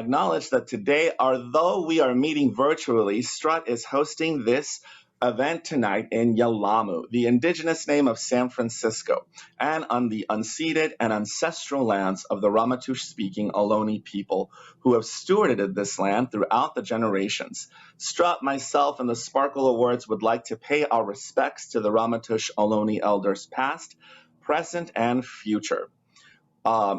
acknowledge that today, although we are meeting virtually, Strut is hosting this event tonight in Yelamu, the indigenous name of San Francisco, and on the unceded and ancestral lands of the Ramaytush-speaking Ohlone people who have stewarded this land throughout the generations. Strut, myself, and the Sparkle Awards would like to pay our respects to the Ramaytush Ohlone elders past, present, and future.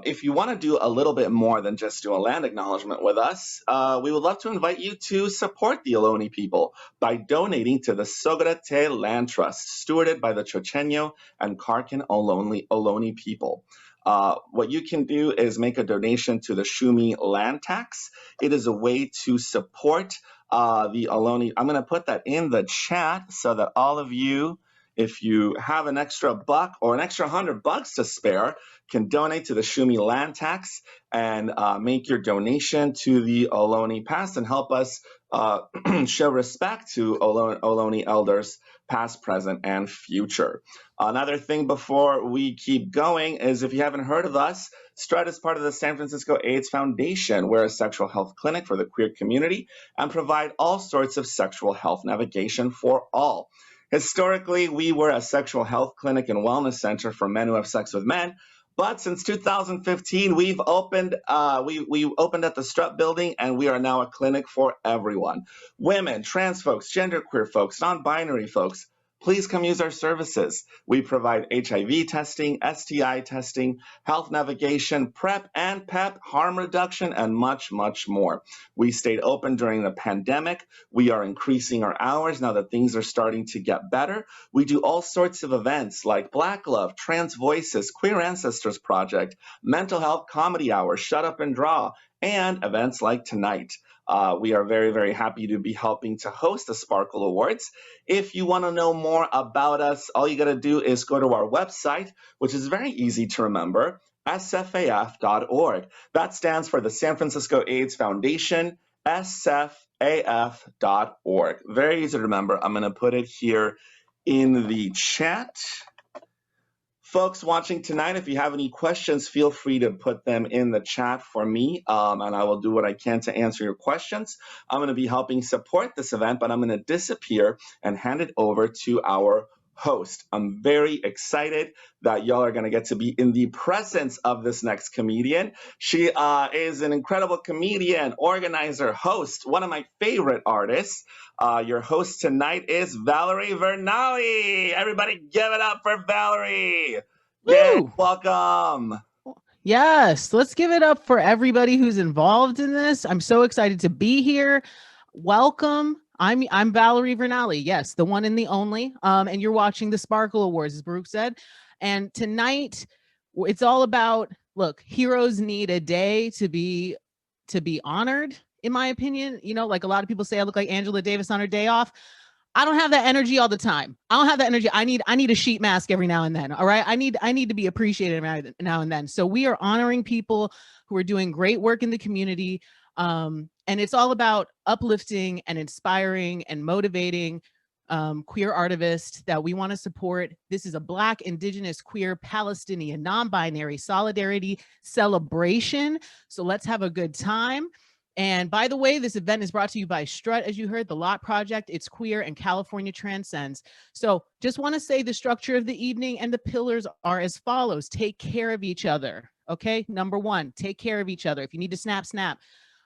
If you want to do a little bit more than just do a land acknowledgement with us, we would love to invite you to support the Ohlone people by donating to the Sogorea Land Trust, stewarded by the Chochenyo and Karkin Ohlone people. What you can do is make a donation to the Shumi land tax. It is a way to support the Ohlone. I'm going to put that in the chat so that all of you, if you have an extra buck or an extra $100 to spare, can donate to the Shumi land tax and make your donation to the Ohlone past and help us show respect to Ohlone elders past, present, and future. Another thing before we keep going is, if you haven't heard of us, Strut is part of the San Francisco AIDS Foundation. We're a sexual health clinic for the queer community and provide all sorts of sexual health navigation for all. Historically, we were a sexual health clinic and wellness center for men who have sex with men. But since 2015, we've opened we opened at the Strut building, and we are now a clinic for everyone. Women, trans folks, genderqueer folks, non-binary folks, please come use our services. We provide HIV testing, STI testing, health navigation, PrEP and PEP, harm reduction, and much, much more. We stayed open during the pandemic. We are increasing our hours now that things are starting to get better. We do all sorts of events like Black Love, Trans Voices, Queer Ancestors Project, Mental Health Comedy Hour, Shut Up and Draw, and events like tonight. We are very, very happy to be helping to host the Sparkle Awards. If you want to know more about us, all you got to do is go to our website, which is very easy to remember, sfaf.org. That stands for the San Francisco AIDS Foundation, sfaf.org. Very easy to remember. I'm going to put it here in the chat. Folks watching tonight, if you have any questions, feel free to put them in the chat for me, and I will do what I can to answer your questions. I'm going to be helping support this event, but I'm going to disappear and hand it over to our host. I'm very excited that y'all are going to get to be in the presence of this next comedian. She is an incredible comedian, organizer, host, one of my favorite artists. Your host tonight is Valerie Vernali. Everybody give it up for Valerie. Yay, welcome. Yes, let's give it up for everybody who's involved in this. I'm so excited to be here. Welcome. I'm Valerie Vernali. Yes, the one and the only. And you're watching the Sparkle Awards, as Baruch said. And tonight, it's all about, look, heroes need a day to be honored, in my opinion. You know, like a lot of people say, I look like Angela Davis on her day off. I don't have that energy all the time. I don't have that energy. I need a sheet mask every now and then. All right. I need to be appreciated every now and then. So we are honoring people who are doing great work in the community. And it's all about uplifting and inspiring and motivating queer artists that we want to support. This is a Black, Indigenous, queer, Palestinian, non-binary solidarity celebration. So let's have a good time. And by the way, this event is brought to you by Strut, as you heard, the Lot Project. It's queer and California transcends. So just want to say the structure of the evening and the pillars are as follows. Take care of each other. Okay. Number one, take care of each other. If you need to snap, snap.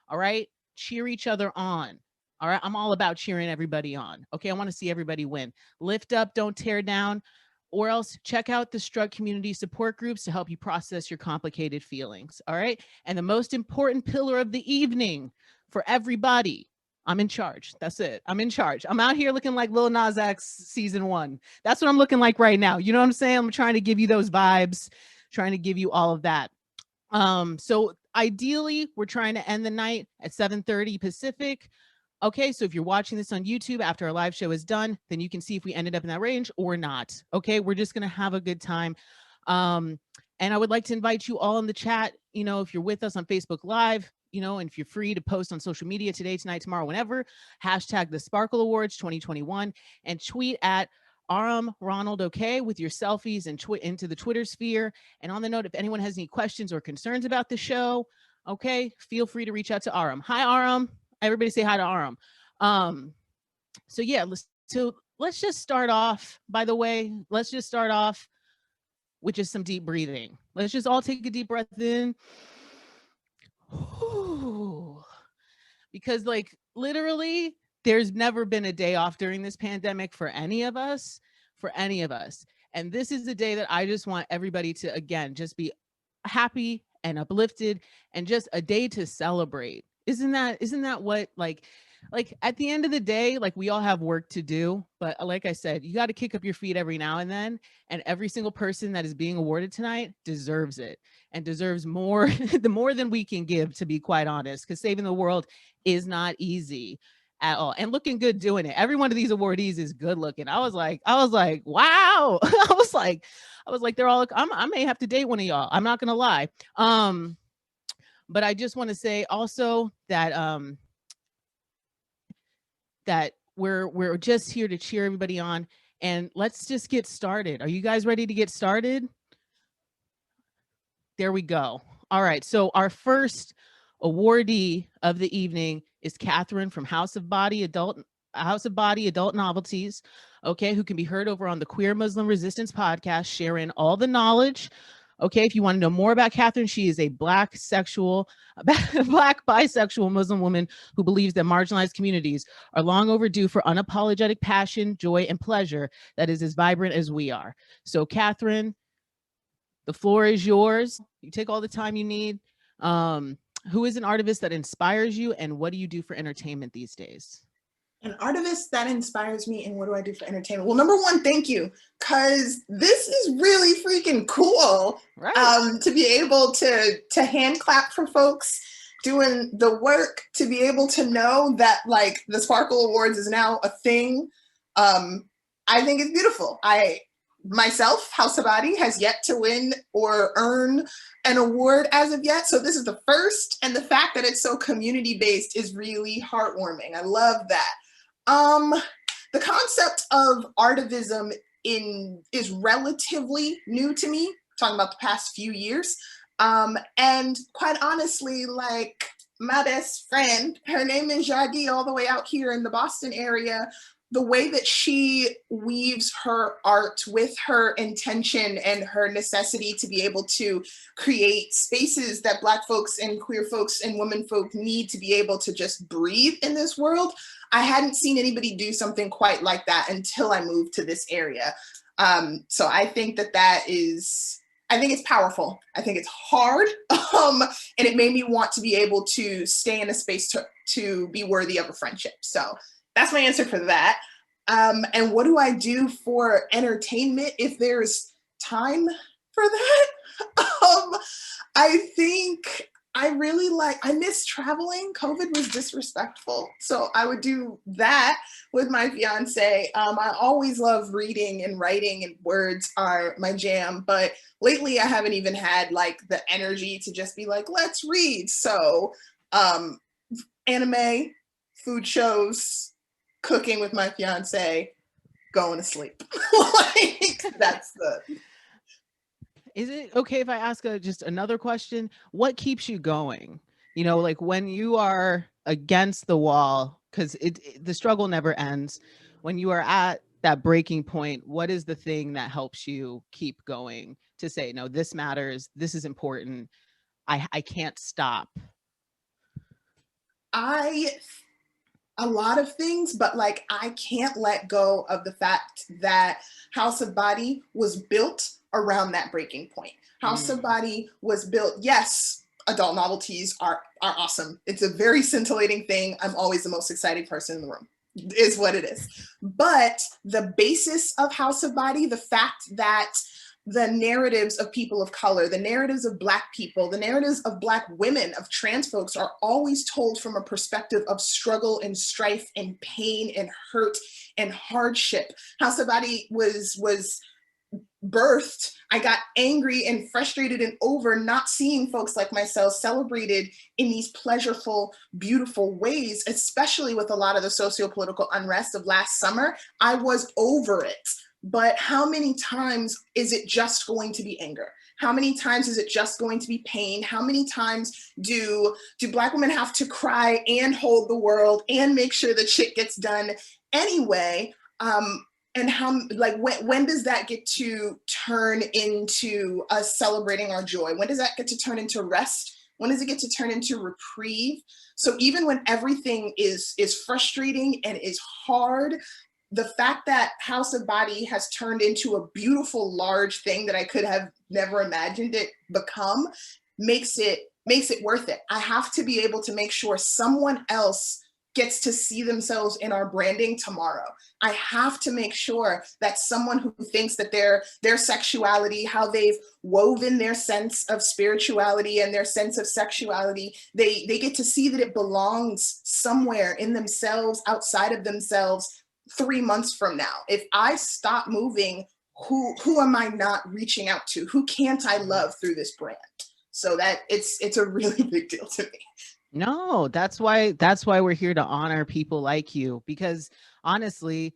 All right. Cheer each other on. All right. I'm all about cheering everybody on. Okay. I want to see everybody win. Lift up, don't tear down, or else check out the Strut community support groups to help you process your complicated feelings. All right. And the most important pillar of the evening for everybody, I'm in charge. That's it. I'm in charge. I'm out here looking like Lil Nas X season 1. That's what I'm looking like right now. You know what I'm saying? I'm trying to give you those vibes, trying to give you all of that. So ideally, we're trying to end the night at 7:30 Pacific. Okay, so if you're watching this on YouTube after our live show is done, then you can see if we ended up in that range or not. Okay, we're just gonna have a good time. And I would like to invite you all in the chat, you know, if you're with us on Facebook Live, you know, and if you're free to post on social media today, tonight, tomorrow, whenever, hashtag the Sparkle Awards 2021 and tweet at Ronald OK with your selfies and into the Twitter sphere. And on the note, if anyone has any questions or concerns about the show, Okay, feel free to reach out to Aram. Hi, Aram. Everybody say hi to Aram. So yeah, let's just start off. By the way, let's just start off with just some deep breathing. Let's just all take a deep breath in. Because like literally there's never been a day off during this pandemic for any of us, and this is the day that I just want everybody to again just be happy and uplifted, and just a day to celebrate. Isn't that what like at the end of the day, like we all have work to do, but like I said, you got to kick up your feet every now and then, and every single person that is being awarded tonight deserves it, and deserves more the more than we can give, to be quite honest, because saving the world is not easy at all, and looking good doing it. Every one of these awardees is good looking. I was like wow. I was like they're all I may have to date one of y'all, I'm not gonna lie. But I just want to say also that we're just here to cheer everybody on, and let's just get started. Are you guys ready to get started? There we go. All right, so our first awardee of the evening is Catherine from House of Body Adult Novelties, okay, who can be heard over on the Queer Muslim Resistance podcast, sharing all the knowledge. Okay, if you want to know more about Catherine, she is a black bisexual Muslim woman who believes that marginalized communities are long overdue for unapologetic passion, joy, and pleasure that is as vibrant as we are. So Catherine, the floor is yours. You take all the time you need. Who is an artist that inspires you, and what do you do for entertainment these days? An artist that inspires me, and what do I do for entertainment? Well, number one, thank you, because this is really freaking cool. Right. To be able to hand clap for folks doing the work, to be able to know that like the Sparkle Awards is now a thing. I think it's beautiful. Myself, House of Body, has yet to win or earn an award as of yet. So this is the first, and the fact that it's so community-based is really heartwarming. I love that. The concept of artivism is relatively new to me, talking about the past few years. And quite honestly, like my best friend, her name is Jadi, all the way out here in the Boston area. The way that she weaves her art with her intention and her necessity to be able to create spaces that Black folks and queer folks and women folk need to be able to just breathe in this world. I hadn't seen anybody do something quite like that until I moved to this area. So I think I think it's powerful. I think it's hard. And it made me want to be able to stay in a space to be worthy of a friendship. So that's my answer for that. And what do I do for entertainment if there's time for that? I think I miss traveling. COVID was disrespectful. So I would do that with my fiance. I always love reading and writing, and words are my jam. But lately I haven't even had like the energy to just be like, let's read. So anime, food shows, cooking with my fiance, going to sleep. Like that's the. Is it okay if I ask just another question? What keeps you going? You know, like when you are against the wall, because the struggle never ends. When you are at that breaking point, what is the thing that helps you keep going to say, no, this matters, this is important, I can't stop? A lot of things, but like I can't let go of the fact that House of Body was built around that breaking point. House of Body was built, yes, adult novelties are awesome. It's a very scintillating thing. I'm always the most exciting person in the room, is what it is. But the basis of House of Body, the fact that the narratives of people of color, the narratives of Black people, the narratives of Black women, of trans folks are always told from a perspective of struggle and strife and pain and hurt and hardship. House of Body was birthed. I got angry and frustrated and over not seeing folks like myself celebrated in these pleasureful, beautiful ways, especially with a lot of the socio-political unrest of last summer. I was over it. But how many times is it just going to be anger? How many times is it just going to be pain? How many times do Black women have to cry and hold the world and make sure that shit gets done anyway? And how, like, when does that get to turn into us celebrating our joy? When does that get to turn into rest? When does it get to turn into reprieve? So even when everything is frustrating and is hard, the fact that House of Body has turned into a beautiful, large thing that I could have never imagined it become makes it worth it. I have to be able to make sure someone else gets to see themselves in our branding tomorrow. I have to make sure that someone who thinks that their sexuality, how they've woven their sense of spirituality and their sense of sexuality, they get to see that it belongs somewhere in themselves, outside of themselves, 3 months from now. If I stop moving, who am I not reaching out to? Who can't I love through this brand? So that it's a really big deal to me. No, that's why we're here to honor people like you, because honestly,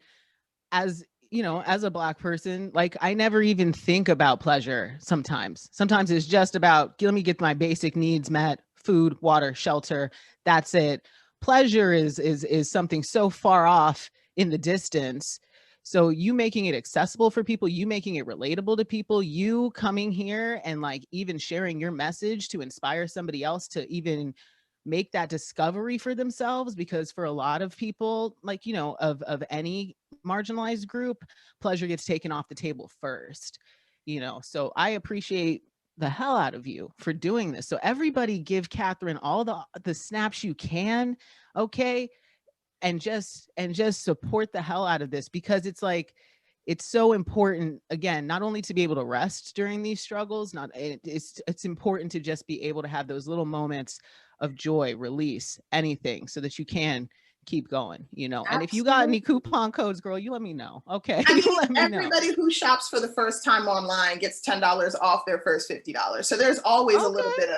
as you know, as a Black person, like, I never even think about pleasure. Sometimes it's just about, let me get my basic needs met: food, water, shelter. That's it. Pleasure is something so far off in the distance. So you making it accessible for people, you making it relatable to people, you coming here and like even sharing your message to inspire somebody else to even make that discovery for themselves. Because for a lot of people, like, you know, of any marginalized group, pleasure gets taken off the table first, you know. So I appreciate the hell out of you for doing this. So everybody give Catherine all the snaps you can, okay? And just support the hell out of this, because it's like, it's so important, again, not only to be able to rest during these struggles, it's important to just be able to have those little moments of joy, release, anything, so that you can keep going, you know. Absolutely. And if you got any coupon codes, girl, you let me know. Okay. I mean, let me everybody know. who shops for the first time online gets $10 off their first $50. So there's always a little bit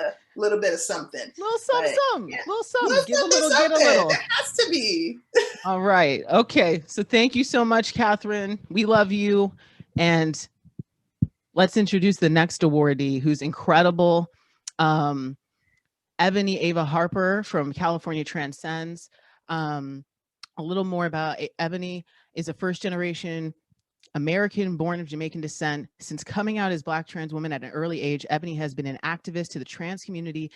of something. Little something. Yeah. Little something. Give a little, get a little. There has to be. All right. Okay. So thank you so much, Catherine. We love you. And let's introduce the next awardee, who's incredible. Ebony Ava Harper from California Transcends. A little more about Ebony. Is a first-generation American born of Jamaican descent. Since coming out as Black trans woman at an early age, Ebony has been an activist to the trans community,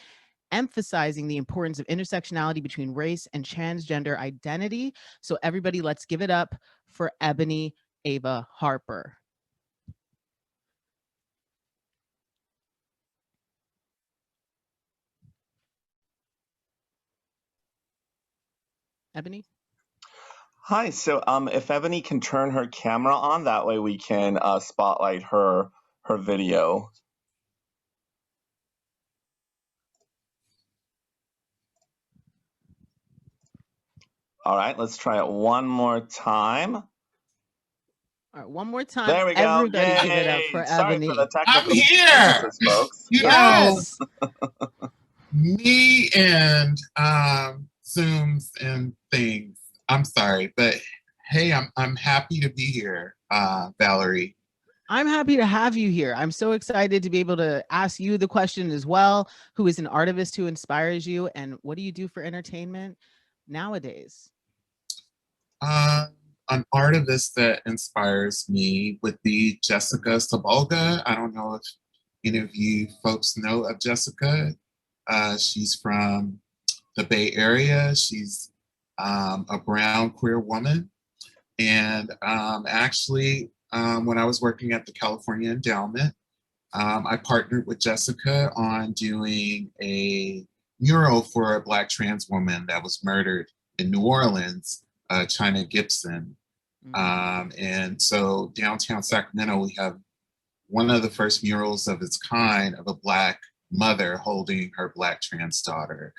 emphasizing the importance of intersectionality between race and transgender identity. So everybody, let's give it up for Ebony Ava Harper. Ebony? Hi, so if Ebony can turn her camera on, that way we can spotlight her video. All right, let's try it one more time. All right, one more time. There we go. Everybody Yay. give it up for Sorry Ebony. for the technical I'm here, folks. You yes. know, me and Zooms and things. I'm sorry, but hey, I'm happy to be here, Valerie. I'm happy to have you here. I'm so excited to be able to ask you the question as well. Who is an artist who inspires you, and what do you do for entertainment nowadays? An artist that inspires me would be Jessica Sabolga. I don't know if any of you folks know of Jessica. She's from the Bay Area. She's a brown queer woman. And actually, when I was working at the California Endowment, I partnered with Jessica on doing a mural for a Black trans woman that was murdered in New Orleans, China Gibson. And so downtown Sacramento, we have one of the first murals of its kind of a Black mother holding her Black trans daughter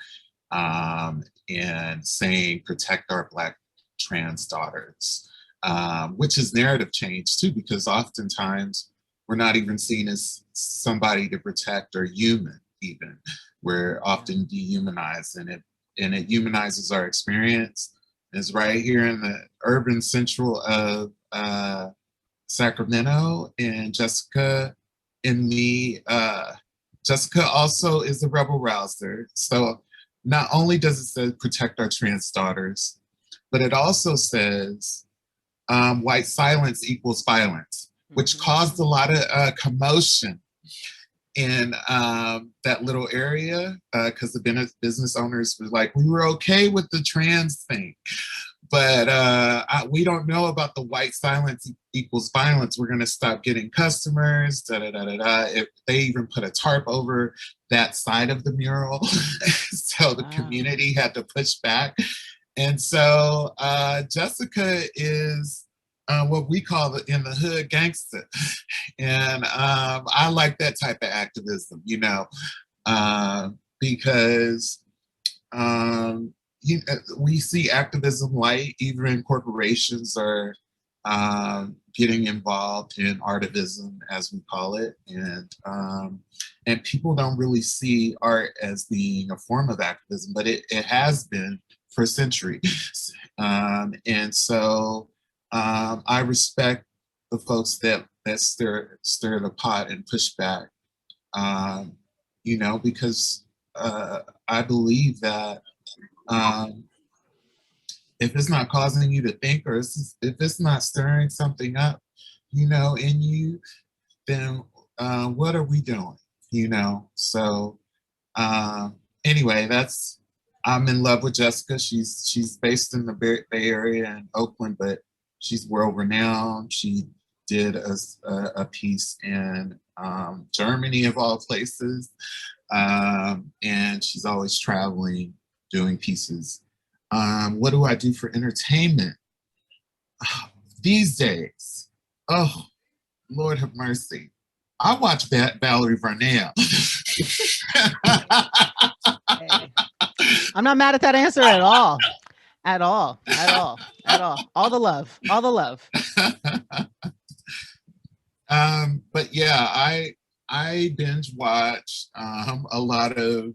and saying, "Protect our Black trans daughters," which is narrative change too, because oftentimes we're not even seen as somebody to protect or human even. We're often dehumanized, and it humanizes our experience. It's right here in the urban central of Sacramento, and Jessica in me. Jessica also is a rebel rouser. So not only does it say protect our trans daughters, but it also says white silence equals violence, which caused a lot of commotion in that little area, because the business owners were like, we were okay with the trans thing, but we don't know about the white silence equals violence. We're gonna stop getting customers, da da da da da. If they even put a tarp over that side of the mural, so the community had to push back. And so Jessica is what we call in the hood gangster. And I like that type of activism, you know, because we see activism light, even corporations are getting involved in artivism, as we call it. And people don't really see art as being a form of activism, but it has been for centuries. And so I respect the folks that stir the pot and push back, you know, because I believe that if it's not causing you to think, or if it's not stirring something up, you know, in you, then what are we doing, you know? So anyway, I'm in love with Jessica. She's based in the Bay Area in Oakland, but she's world renowned. She did a piece in Germany, of all places, and she's always traveling, doing pieces. What do I do for entertainment these days? Oh, Lord have mercy. I watch Valerie Vernelle. Hey. I'm not mad at that answer at all. At all. At all. At all. All the love. All the love. But yeah, I binge watch a lot of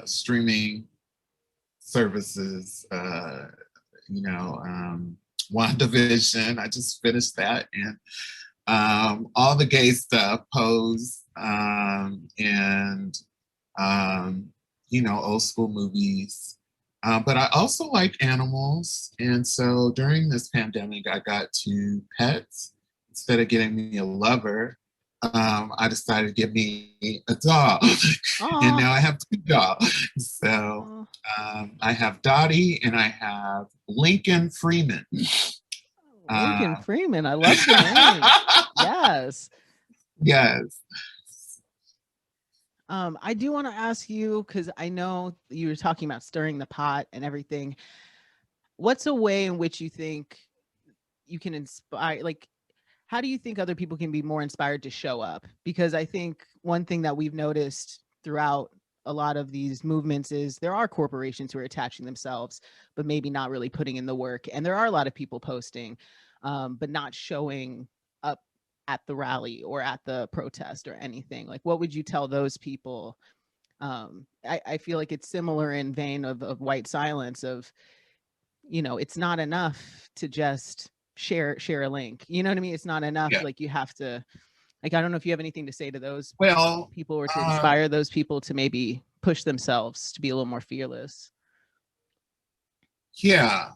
streaming services, you know, WandaVision, I just finished that, and all the gay stuff, Pose, and you know, old school movies. But I also like animals, and so during this pandemic, I got 2 pets. Instead of getting me a lover, I decided to get me a dog. And now I have 2 dogs. So I have Dottie and I have Lincoln Freeman. Lincoln Freeman, I love the name. Yes. Yes. I do want to ask you, because I know you were talking about stirring the pot and everything. What's a way in which you think you can inspire, like, how do you think other people can be more inspired to show up? Because I think one thing that we've noticed throughout a lot of these movements is there are corporations who are attaching themselves, but maybe not really putting in the work. And there are a lot of people posting, but not showing up at the rally or at the protest or anything. Like, what would you tell those people? I feel like it's similar in vein of white silence, of, you know, it's not enough to just share a link. You know what I mean? It's not enough. Yeah. Like, you have to, like, I don't know if you have anything to say to those people, or to inspire those people to maybe push themselves to be a little more fearless. Yeah,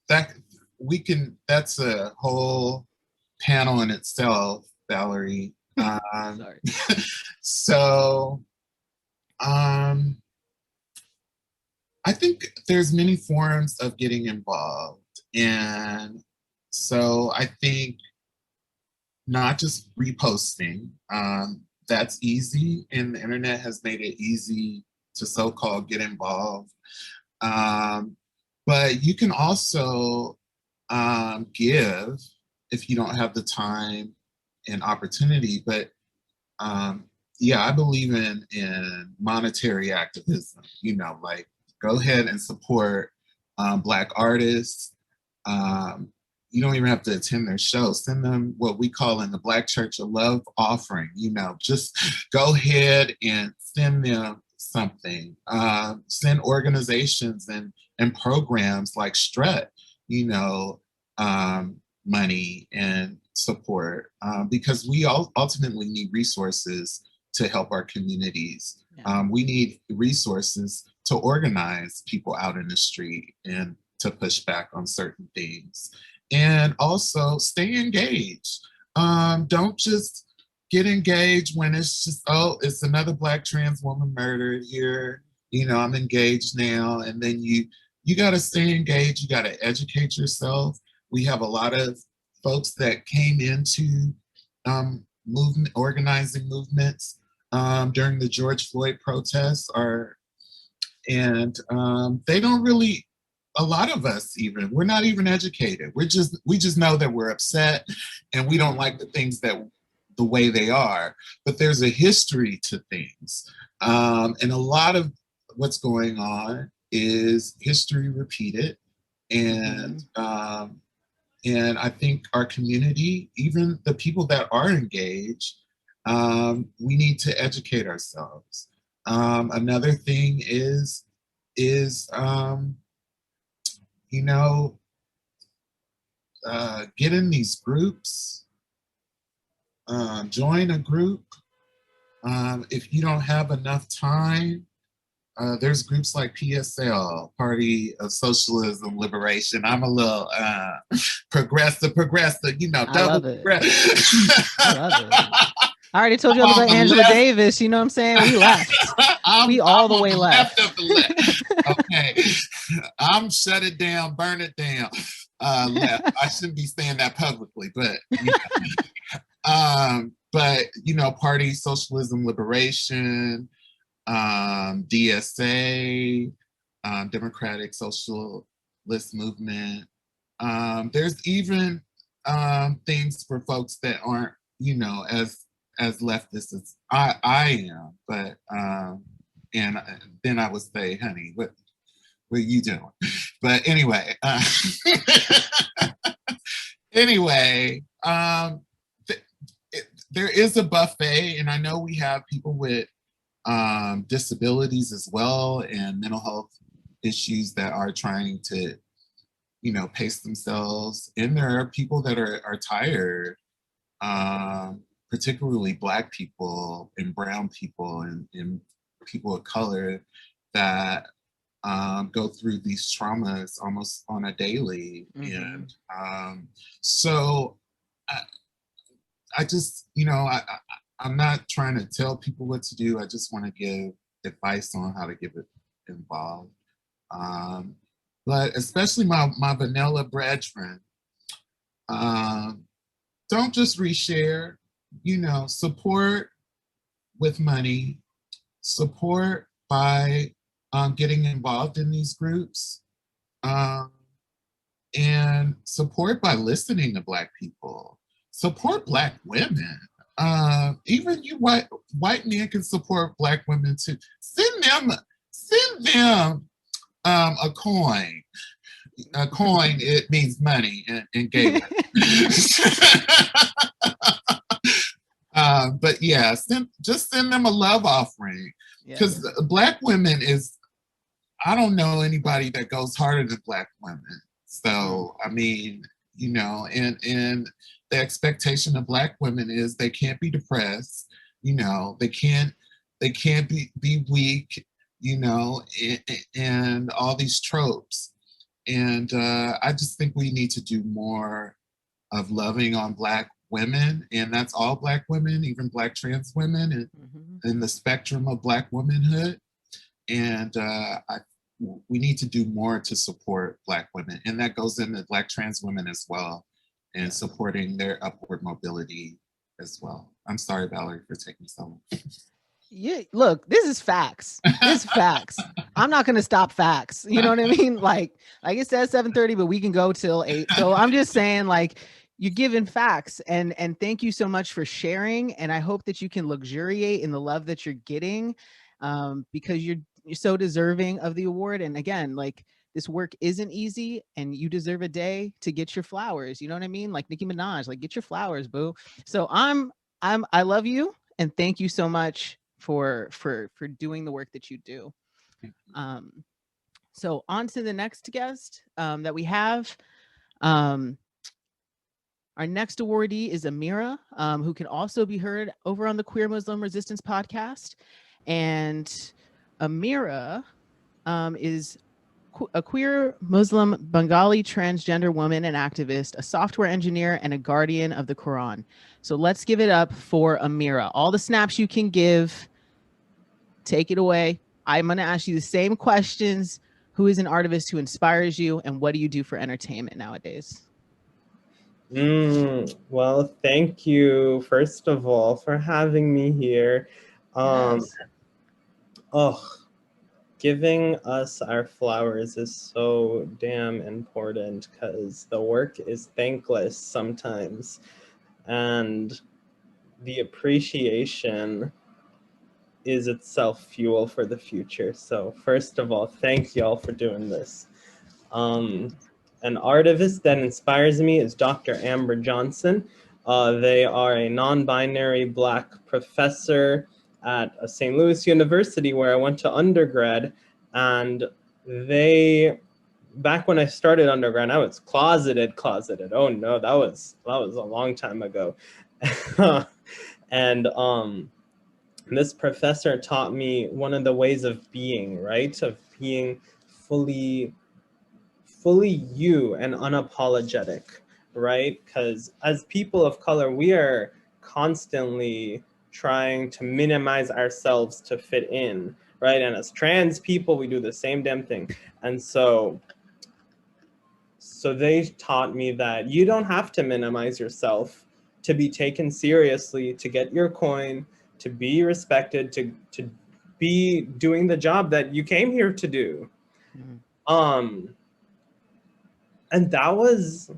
that's a whole panel in itself, Valerie. Sorry. So, I think there's many forms of getting involved. And so I think not just reposting, that's easy, and the internet has made it easy to so-called get involved. But you can also give if you don't have the time and opportunity. But yeah, I believe in monetary activism, you know, like, go ahead and support Black artists. You don't even have to attend their show. Send them what we call in the Black Church a love offering. You know, just go ahead and send them something. Send organizations and programs like Strut, you know, money and support, because we all ultimately need resources to help our communities. We need resources to organize people out in the street and to push back on certain things. And also stay engaged. Don't just get engaged when it's just, oh, it's another Black trans woman murdered here. You know, I'm engaged now. And then you got to stay engaged. You got to educate yourself. We have a lot of folks that came into organizing movements during the George Floyd protests, and they don't really, a lot of us even, we're not even educated. We just know that we're upset and we don't like the things the way they are, but there's a history to things. And a lot of what's going on is history repeated. And and I think our community, even the people that are engaged, we need to educate ourselves. Another thing is you know, get in these groups, join a group. If you don't have enough time, there's groups like PSL, Party of Socialism Liberation. I'm a little progressive, you know, double progressive. I love it. I already told you all about Angela Davis. You know what I'm saying? We left. We all the way left. Left of the left. Okay. I'm shut it down, burn it down. Left. I shouldn't be saying that publicly, but but you know, Party Socialism Liberation, DSA, Democratic Socialist Movement. There's even things for folks that aren't, you know, as leftists as I am, but and then I would say, honey, what are you doing? But anyway, anyway, there is a buffet, and I know we have people with disabilities as well and mental health issues that are trying to, you know, pace themselves. And there are people that are tired, particularly Black people and brown people and people of color that go through these traumas almost on a daily. And so I just, you know, I'm not trying to tell people what to do. I just want to give advice on how to get involved. But especially my vanilla brethren, don't just reshare, you know, support with money, support by getting involved in these groups, and support by listening to Black people, support Black women. Even you white men can support Black women too. Send them a coin. A coin, it means money in Gaelic. But yeah, just send them a love offering, because Black women is, I don't know anybody that goes harder than Black women. So I mean, you know, and the expectation of Black women is they can't be depressed, you know, they can't be weak, you know, and all these tropes. And I just think we need to do more of loving on Black women, and that's all Black women, even Black trans women, and in the spectrum of Black womanhood. And we need to do more to support Black women, and that goes into Black trans women as well, and supporting their upward mobility as well. I'm sorry, Valerie, for taking so long. Yeah, look, this is facts. This is facts. I'm not gonna stop facts. You know what I mean? Like it says 7:30, but we can go till 8. So I'm just saying, like, you're giving facts, and thank you so much for sharing. And I hope that you can luxuriate in the love that you're getting, because you're so deserving of the award. And again, like, this work isn't easy, and you deserve a day to get your flowers. You know what I mean? Like Nicki Minaj, like, get your flowers, boo. So I love you, and thank you so much for doing the work that you do. So on to the next guest that we have. Our next awardee is Amira, who can also be heard over on the Queer Muslim Resistance podcast. And Amira is a queer Muslim Bengali transgender woman and activist, a software engineer, and a guardian of the Quran. So let's give it up for Amira. All the snaps you can give, take it away. I'm going to ask you the same questions. Who is an artist who inspires you, and what do you do for entertainment nowadays? Well, thank you, first of all, for having me here. Yes. Giving us our flowers is so damn important because the work is thankless sometimes. And the appreciation is itself fuel for the future. So first of all, thank y'all for doing this. An artivist that inspires me is Dr. Amber Johnson. They are a non-binary Black professor at St. Louis University, where I went to undergrad. And they, back when I started undergrad, I was closeted. Oh no, that was a long time ago. And this professor taught me one of the ways of being, right? Of being fully you and unapologetic, right? Because as people of color, we are constantly trying to minimize ourselves to fit in, right? And as trans people, we do the same damn thing. And so they taught me that you don't have to minimize yourself to be taken seriously, to get your coin, to be respected, to be doing the job that you came here to do. And that was,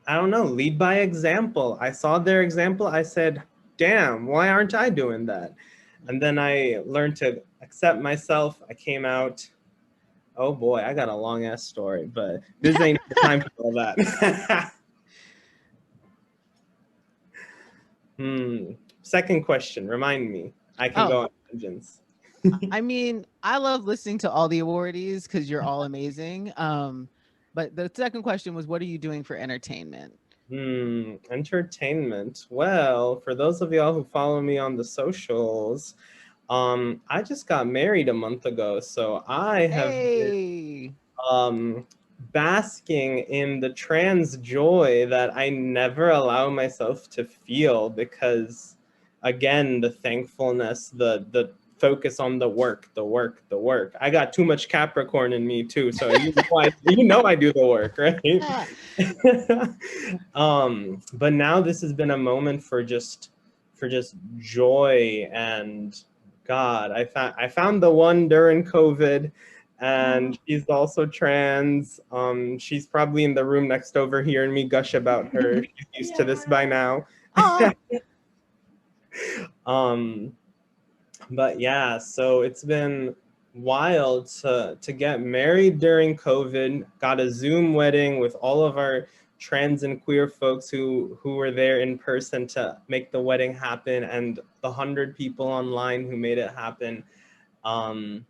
I don't know, lead by example. I saw their example. I said, damn, why aren't I doing that? And then I learned to accept myself. I came out. Oh boy, I got a long ass story, but this ain't the time for all that. Second question, remind me. I can go on tangents. I mean, I love listening to all the awardees because you're all amazing. But the second question was, what are you doing for entertainment? Entertainment. Well, for those of y'all who follow me on the socials, I just got married a month ago, so I have been, basking in the trans joy that I never allow myself to feel because, again, the thankfulness, the focus on the work. I got too much Capricorn in me too, so you know I do the work, right? But now this has been a moment for just joy and God. I found the one during COVID, and she's also trans. She's probably in the room next over hearing me gush about her. She's used to this by now. But yeah, so it's been wild to get married during COVID, got a Zoom wedding with all of our trans and queer folks who were there in person to make the wedding happen, and the 100 people online who made it happen. And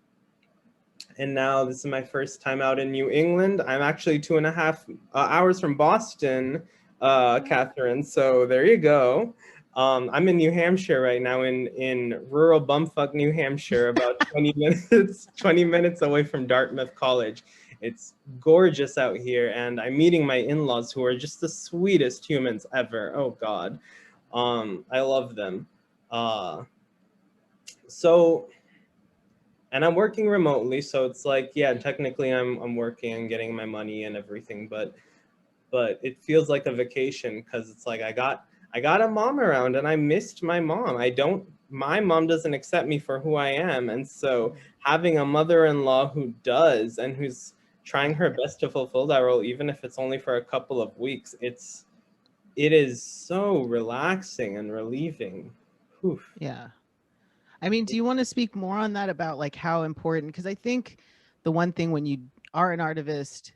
now this is my first time out in New England. I'm actually 2.5 hours from Boston, Catherine, so there you go. I'm in New Hampshire right now, in rural bumfuck New Hampshire, about 20 minutes away from Dartmouth College. It's gorgeous out here, and I'm meeting my in-laws who are just the sweetest humans ever. Oh God, I love them. And I'm working remotely, so it's like, yeah, technically I'm working and getting my money and everything, but it feels like a vacation because it's like I got a mom around and I missed my mom. My mom doesn't accept me for who I am. And so having a mother-in-law who does and who's trying her best to fulfill that role, even if it's only for a couple of weeks, it is so relaxing and relieving. Oof. Yeah. I mean, do you want to speak more on that about like how important, because I think the one thing when you are an artivist,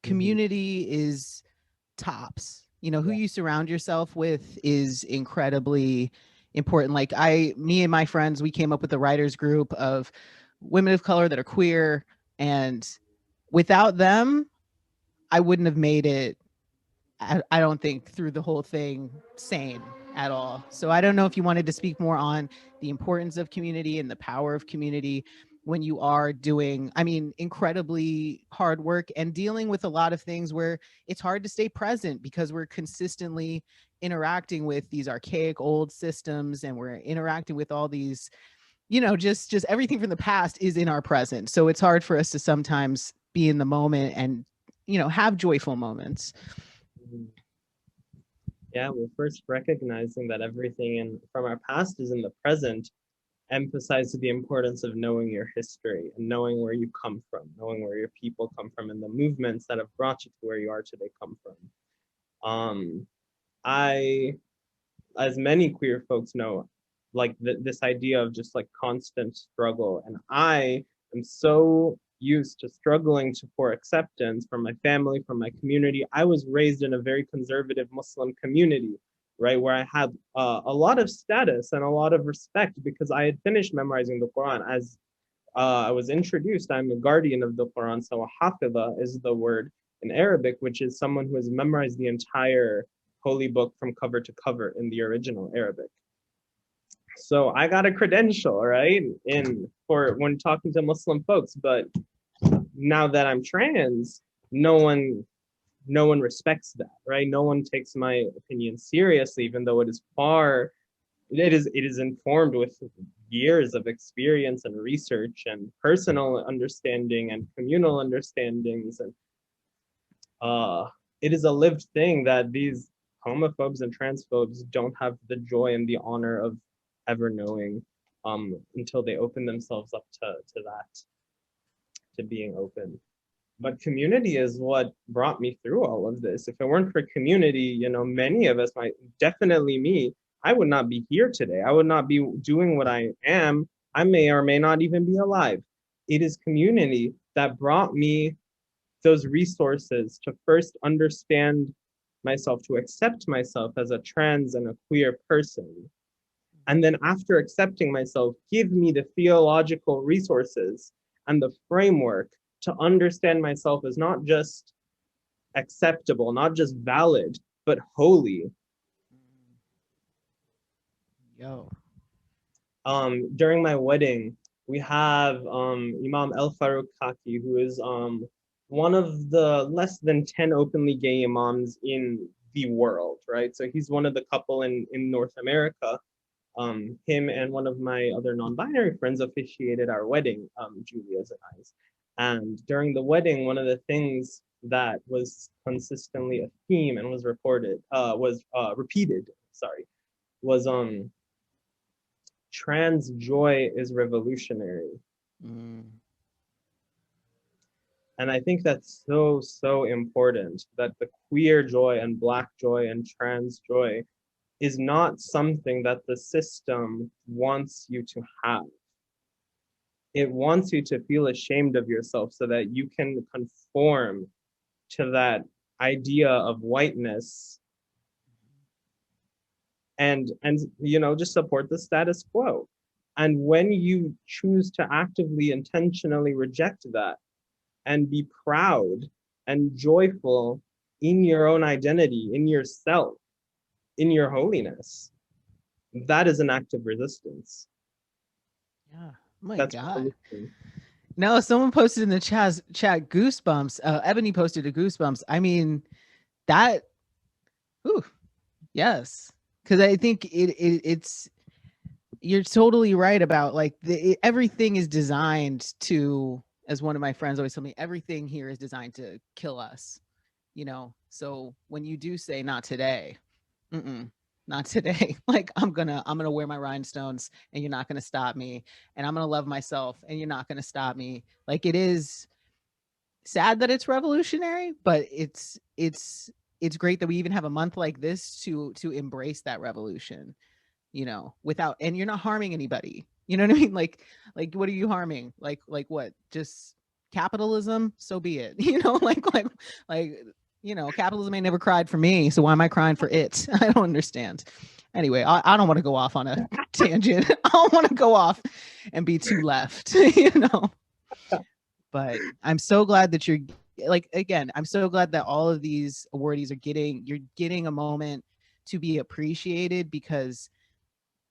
community is tops. You know, who you surround yourself with is incredibly important. Like me and my friends, we came up with a writers group of women of color that are queer, and without them, I wouldn't have made it I don't think through the whole thing sane at all. So I don't know if you wanted to speak more on the importance of community and the power of community when you are doing, I mean, incredibly hard work and dealing with a lot of things where it's hard to stay present because we're consistently interacting with these archaic old systems, and we're interacting with all these, you know, just everything from the past is in our present. So it's hard for us to sometimes be in the moment and, you know, have joyful moments. Yeah, well, first recognizing that everything from our past is in the present emphasizes the importance of knowing your history and knowing where you come from, knowing where your people come from, and the movements that have brought you to where you are today come from. As many queer folks know, like this idea of just like constant struggle, and I am so used to struggling for acceptance from my family, from my community. I was raised in a very conservative Muslim community, right, where I had a lot of status and a lot of respect because I had finished memorizing the Quran. As I was introduced, I'm a guardian of the Quran. So a hafidha is the word in Arabic, which is someone who has memorized the entire holy book from cover to cover in the original Arabic. So I got a credential, right, for when talking to Muslim folks. But now that I'm trans, no one respects that, right? No one takes my opinion seriously, even though it is informed with years of experience and research and personal understanding and communal understandings. And it is a lived thing that these homophobes and transphobes don't have the joy and the honor of ever knowing until they open themselves up to that, to being open. But community is what brought me through all of this. If it weren't for community, you know, many of us might, definitely me, I would not be here today. I would not be doing what I am. I may or may not even be alive. It is community that brought me those resources to first understand myself, to accept myself as a trans and a queer person. And then after accepting myself, give me the theological resources and the framework to understand myself as not just acceptable, not just valid, but holy. Yo. During my wedding, we have Imam El-Farouq Khaki, who is one of the less than 10 openly gay imams in the world, right? So he's one of the couple in North America. Him and one of my other non-binary friends officiated our wedding, Julia's and I's. And during the wedding, one of the things that was consistently a theme and was repeated, was trans joy is revolutionary. And I think that's so, so important, that the queer joy and Black joy and trans joy is not something that the system wants you to have. It wants you to feel ashamed of yourself so that you can conform to that idea of whiteness and you know, just support the status quo. And when you choose to actively, intentionally reject that and be proud and joyful in your own identity, in yourself, in your holiness, that is an act of resistance. Yeah. Oh my That's God. No, someone posted in the chat goosebumps. Ebony posted a goosebumps. I mean, that, ooh, yes. Because I think it's, you're totally right about like everything is designed to, as one of my friends always told me, everything here is designed to kill us, you know? So when you do say not today, not today, like I'm gonna wear my rhinestones and you're not gonna stop me, and I'm gonna love myself and you're not gonna stop me. Like, it is sad that it's revolutionary, but it's great that we even have a month like this to embrace that revolution, you know, without, and you're not harming anybody. You know what I mean? Like what are you harming? Like what? Just capitalism? So be it. You know, like you know, capitalism ain't never cried for me, so why am I crying for it? I don't understand. Anyway, I don't want to go off on a tangent. I don't want to go off and be too left, you know. But I'm so glad that you're like, again, I'm so glad that all of these awardees you're getting a moment to be appreciated, because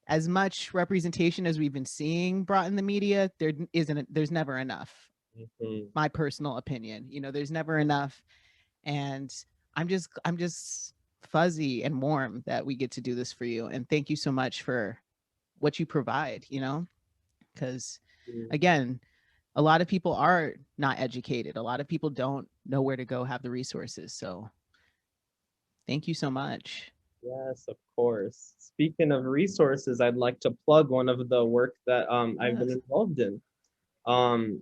as much representation as we've been seeing brought in the media, there's never enough. Mm-hmm. My personal opinion, there's never enough. And I'm just fuzzy and warm that we get to do this for you. And thank you so much for what you provide, because again, a lot of people are not educated. A lot of people don't know where to go, have the resources. So thank you so much. Yes, of course. Speaking of resources, I'd like to plug one of the work that I've been involved in.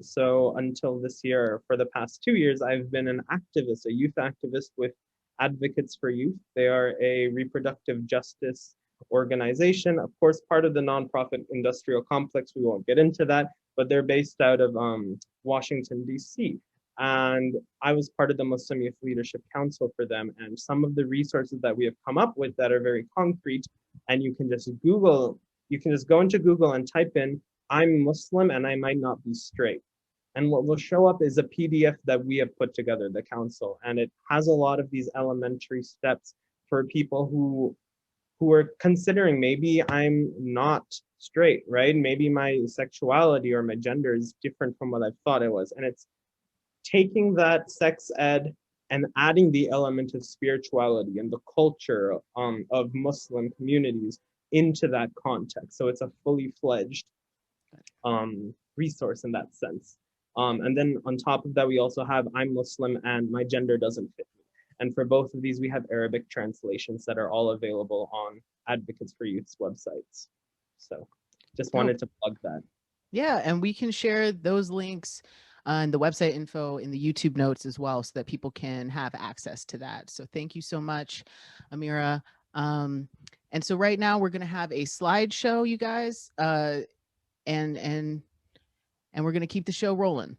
So until this year, for the past 2 years, I've been an activist, a youth activist with Advocates for Youth. They are a reproductive justice organization, of course, part of the nonprofit industrial complex. We won't get into that, but they're based out of Washington, D.C. And I was part of the Muslim Youth Leadership Council for them. And some of the resources that we have come up with that are very concrete, and you can just go into Google and type in, "I'm Muslim and I might not be straight." And what will show up is a PDF that we have put together, the council. And it has a lot of these elementary steps for people who are considering, maybe I'm not straight, right? Maybe my sexuality or my gender is different from what I thought it was. And it's taking that sex ed and adding the element of spirituality and the culture of Muslim communities into that context. So it's a fully fledged resource in that sense. And then on top of that, we also have I'm Muslim and my gender doesn't fit me. And for both of these, we have Arabic translations that are all available on Advocates for Youth's websites. So just wanted to plug that. Yeah, and we can share those links and the website info in the YouTube notes as well, so that people can have access to that. So thank you so much, Amira. And so right now we're going to have a slideshow, you guys, and we're going to keep the show rolling.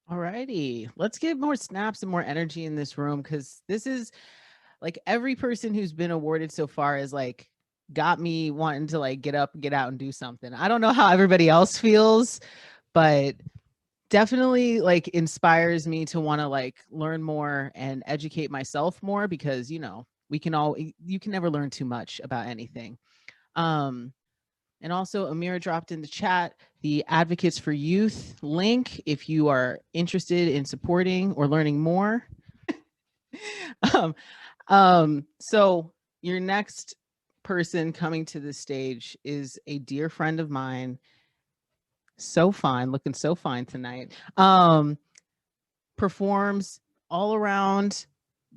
Alrighty, let's get more snaps and more energy in this room, because this is like every person who's been awarded so far is like got me wanting to like get up, get out and do something. I don't know how everybody else feels, but definitely like inspires me to want to like learn more and educate myself more, because you can never learn too much about anything. And also Amira dropped in the chat the Advocates for Youth link if you are interested in supporting or learning more. So your next person coming to the stage is a dear friend of mine. So fine, looking so fine tonight. Performs all around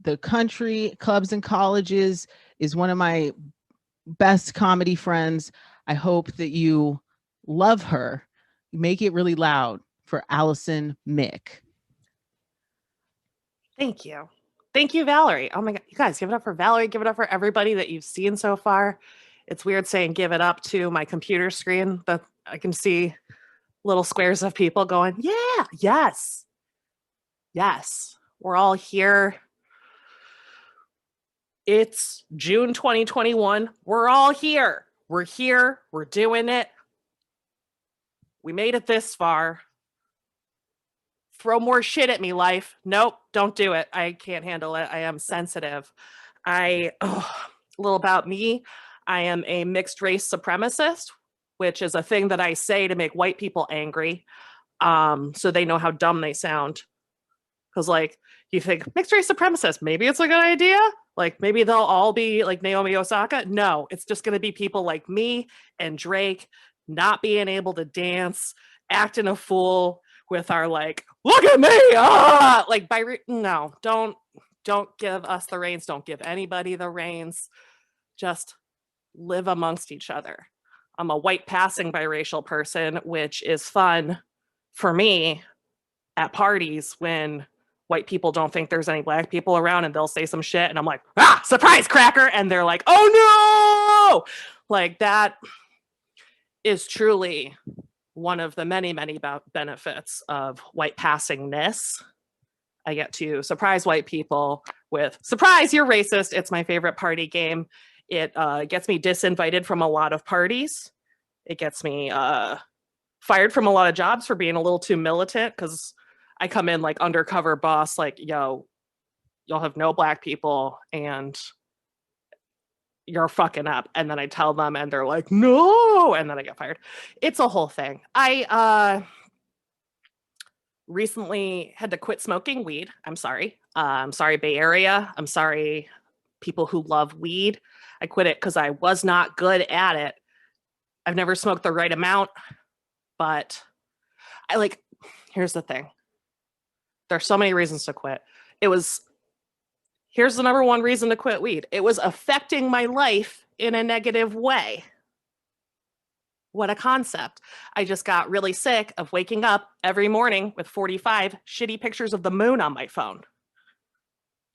the country, clubs and colleges, is one of my best comedy friends. I hope that you love her. Make it really loud for Allison Mick. Thank you. Thank you, Valerie. Oh my God, you guys, give it up for Valerie. Give it up for everybody that you've seen so far. It's weird saying give it up to my computer screen, but I can see little squares of people going, yeah, yes, yes. We're all here. It's June 2021. We're all here. We're here. We're doing it. We made it this far. Throw more shit at me, life. Nope, don't do it. I can't handle it. I am sensitive. A little about me. I am a mixed race supremacist. which is a thing that I say to make white people angry, so they know how dumb they sound. Because, like, you think mixed race supremacist, maybe it's a good idea. Like, maybe they'll all be like Naomi Osaka. No, it's just going to be people like me and Drake not being able to dance, acting a fool with our, like, look at me, like, no, don't give us the reins. Don't give anybody the reins. Just live amongst each other. I'm a white passing biracial person, which is fun for me at parties when white people don't think there's any black people around and they'll say some shit and I'm like, surprise cracker. And they're like, oh no. Like, that is truly one of the many, many benefits of white passingness. I get to surprise white people with, surprise, you're racist. It's my favorite party game. It gets me disinvited from a lot of parties. It gets me fired from a lot of jobs for being a little too militant, because I come in like undercover boss, like, yo, y'all have no black people and you're fucking up. And then I tell them and they're like, no. And then I get fired. It's a whole thing. I recently had to quit smoking weed. I'm sorry. I'm sorry, Bay Area. I'm sorry, people who love weed. I quit it because I was not good at it. I've never smoked the right amount, but here's the thing. There's so many reasons to quit. Here's the number one reason to quit weed. It was affecting my life in a negative way. What a concept. I just got really sick of waking up every morning with 45 shitty pictures of the moon on my phone.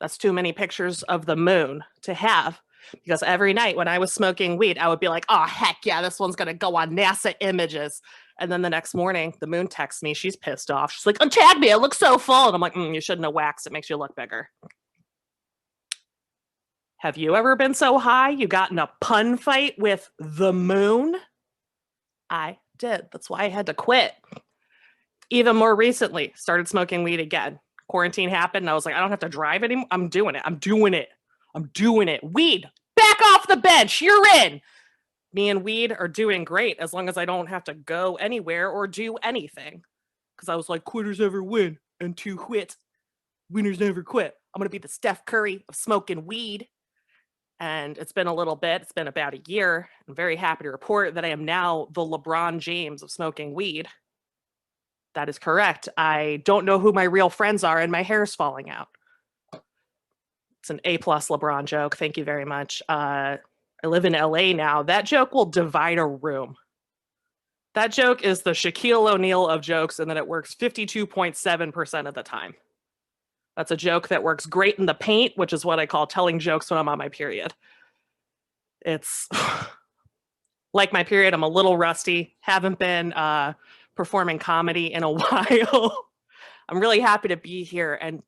That's too many pictures of the moon to have, because every night when I was smoking weed, I would be like, oh, heck yeah, this one's going to go on NASA images. And then the next morning, the moon texts me. She's pissed off. She's like, untag me. It looks so full. And I'm like, you shouldn't have waxed. It makes you look bigger. Have you ever been so high you got in a pun fight with the moon? I did. That's why I had to quit. Even more recently, started smoking weed again. Quarantine happened and I was like, I don't have to drive anymore. I'm doing it. Weed, back off the bench. You're in. Me and weed are doing great as long as I don't have to go anywhere or do anything. Because I was like, quitters never win, and to quit, winners never quit. I'm going to be the Steph Curry of smoking weed. And it's been a little bit. It's been about a year. I'm very happy to report that I am now the LeBron James of smoking weed. That is correct. I don't know who my real friends are and my hair's falling out. It's an A+ LeBron joke. Thank you very much. I live in LA now. That joke will divide a room. That joke is the Shaquille O'Neal of jokes, and then it works 52.7% of the time. That's a joke that works great in the paint, which is what I call telling jokes when I'm on my period. It's like my period. I'm a little rusty. Haven't been performing comedy in a while. I'm really happy to be here and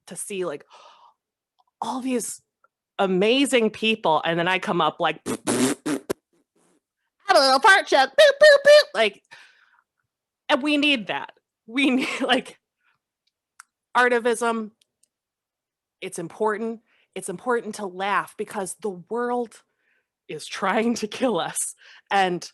to see like all these amazing people, and then I come up like have a little fart joke, boop, boop, boop. Like, and we need that. We need like artivism. It's important. It's important to laugh because the world is trying to kill us. And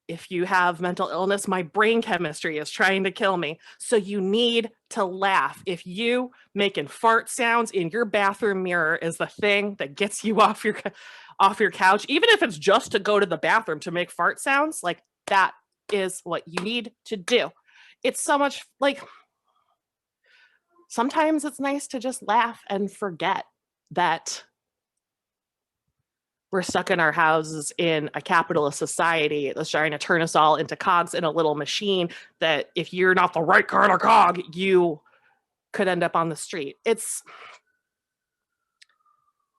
if you have mental illness, my brain chemistry is trying to kill me. So you need to laugh. If you making fart sounds in your bathroom mirror is the thing that gets you off your couch, even if it's just to go to the bathroom to make fart sounds, like that is what you need to do. It's so much like, sometimes it's nice to just laugh and forget that we're stuck in our houses in a capitalist society that's trying to turn us all into cogs in a little machine that if you're not the right kind of cog, you could end up on the street.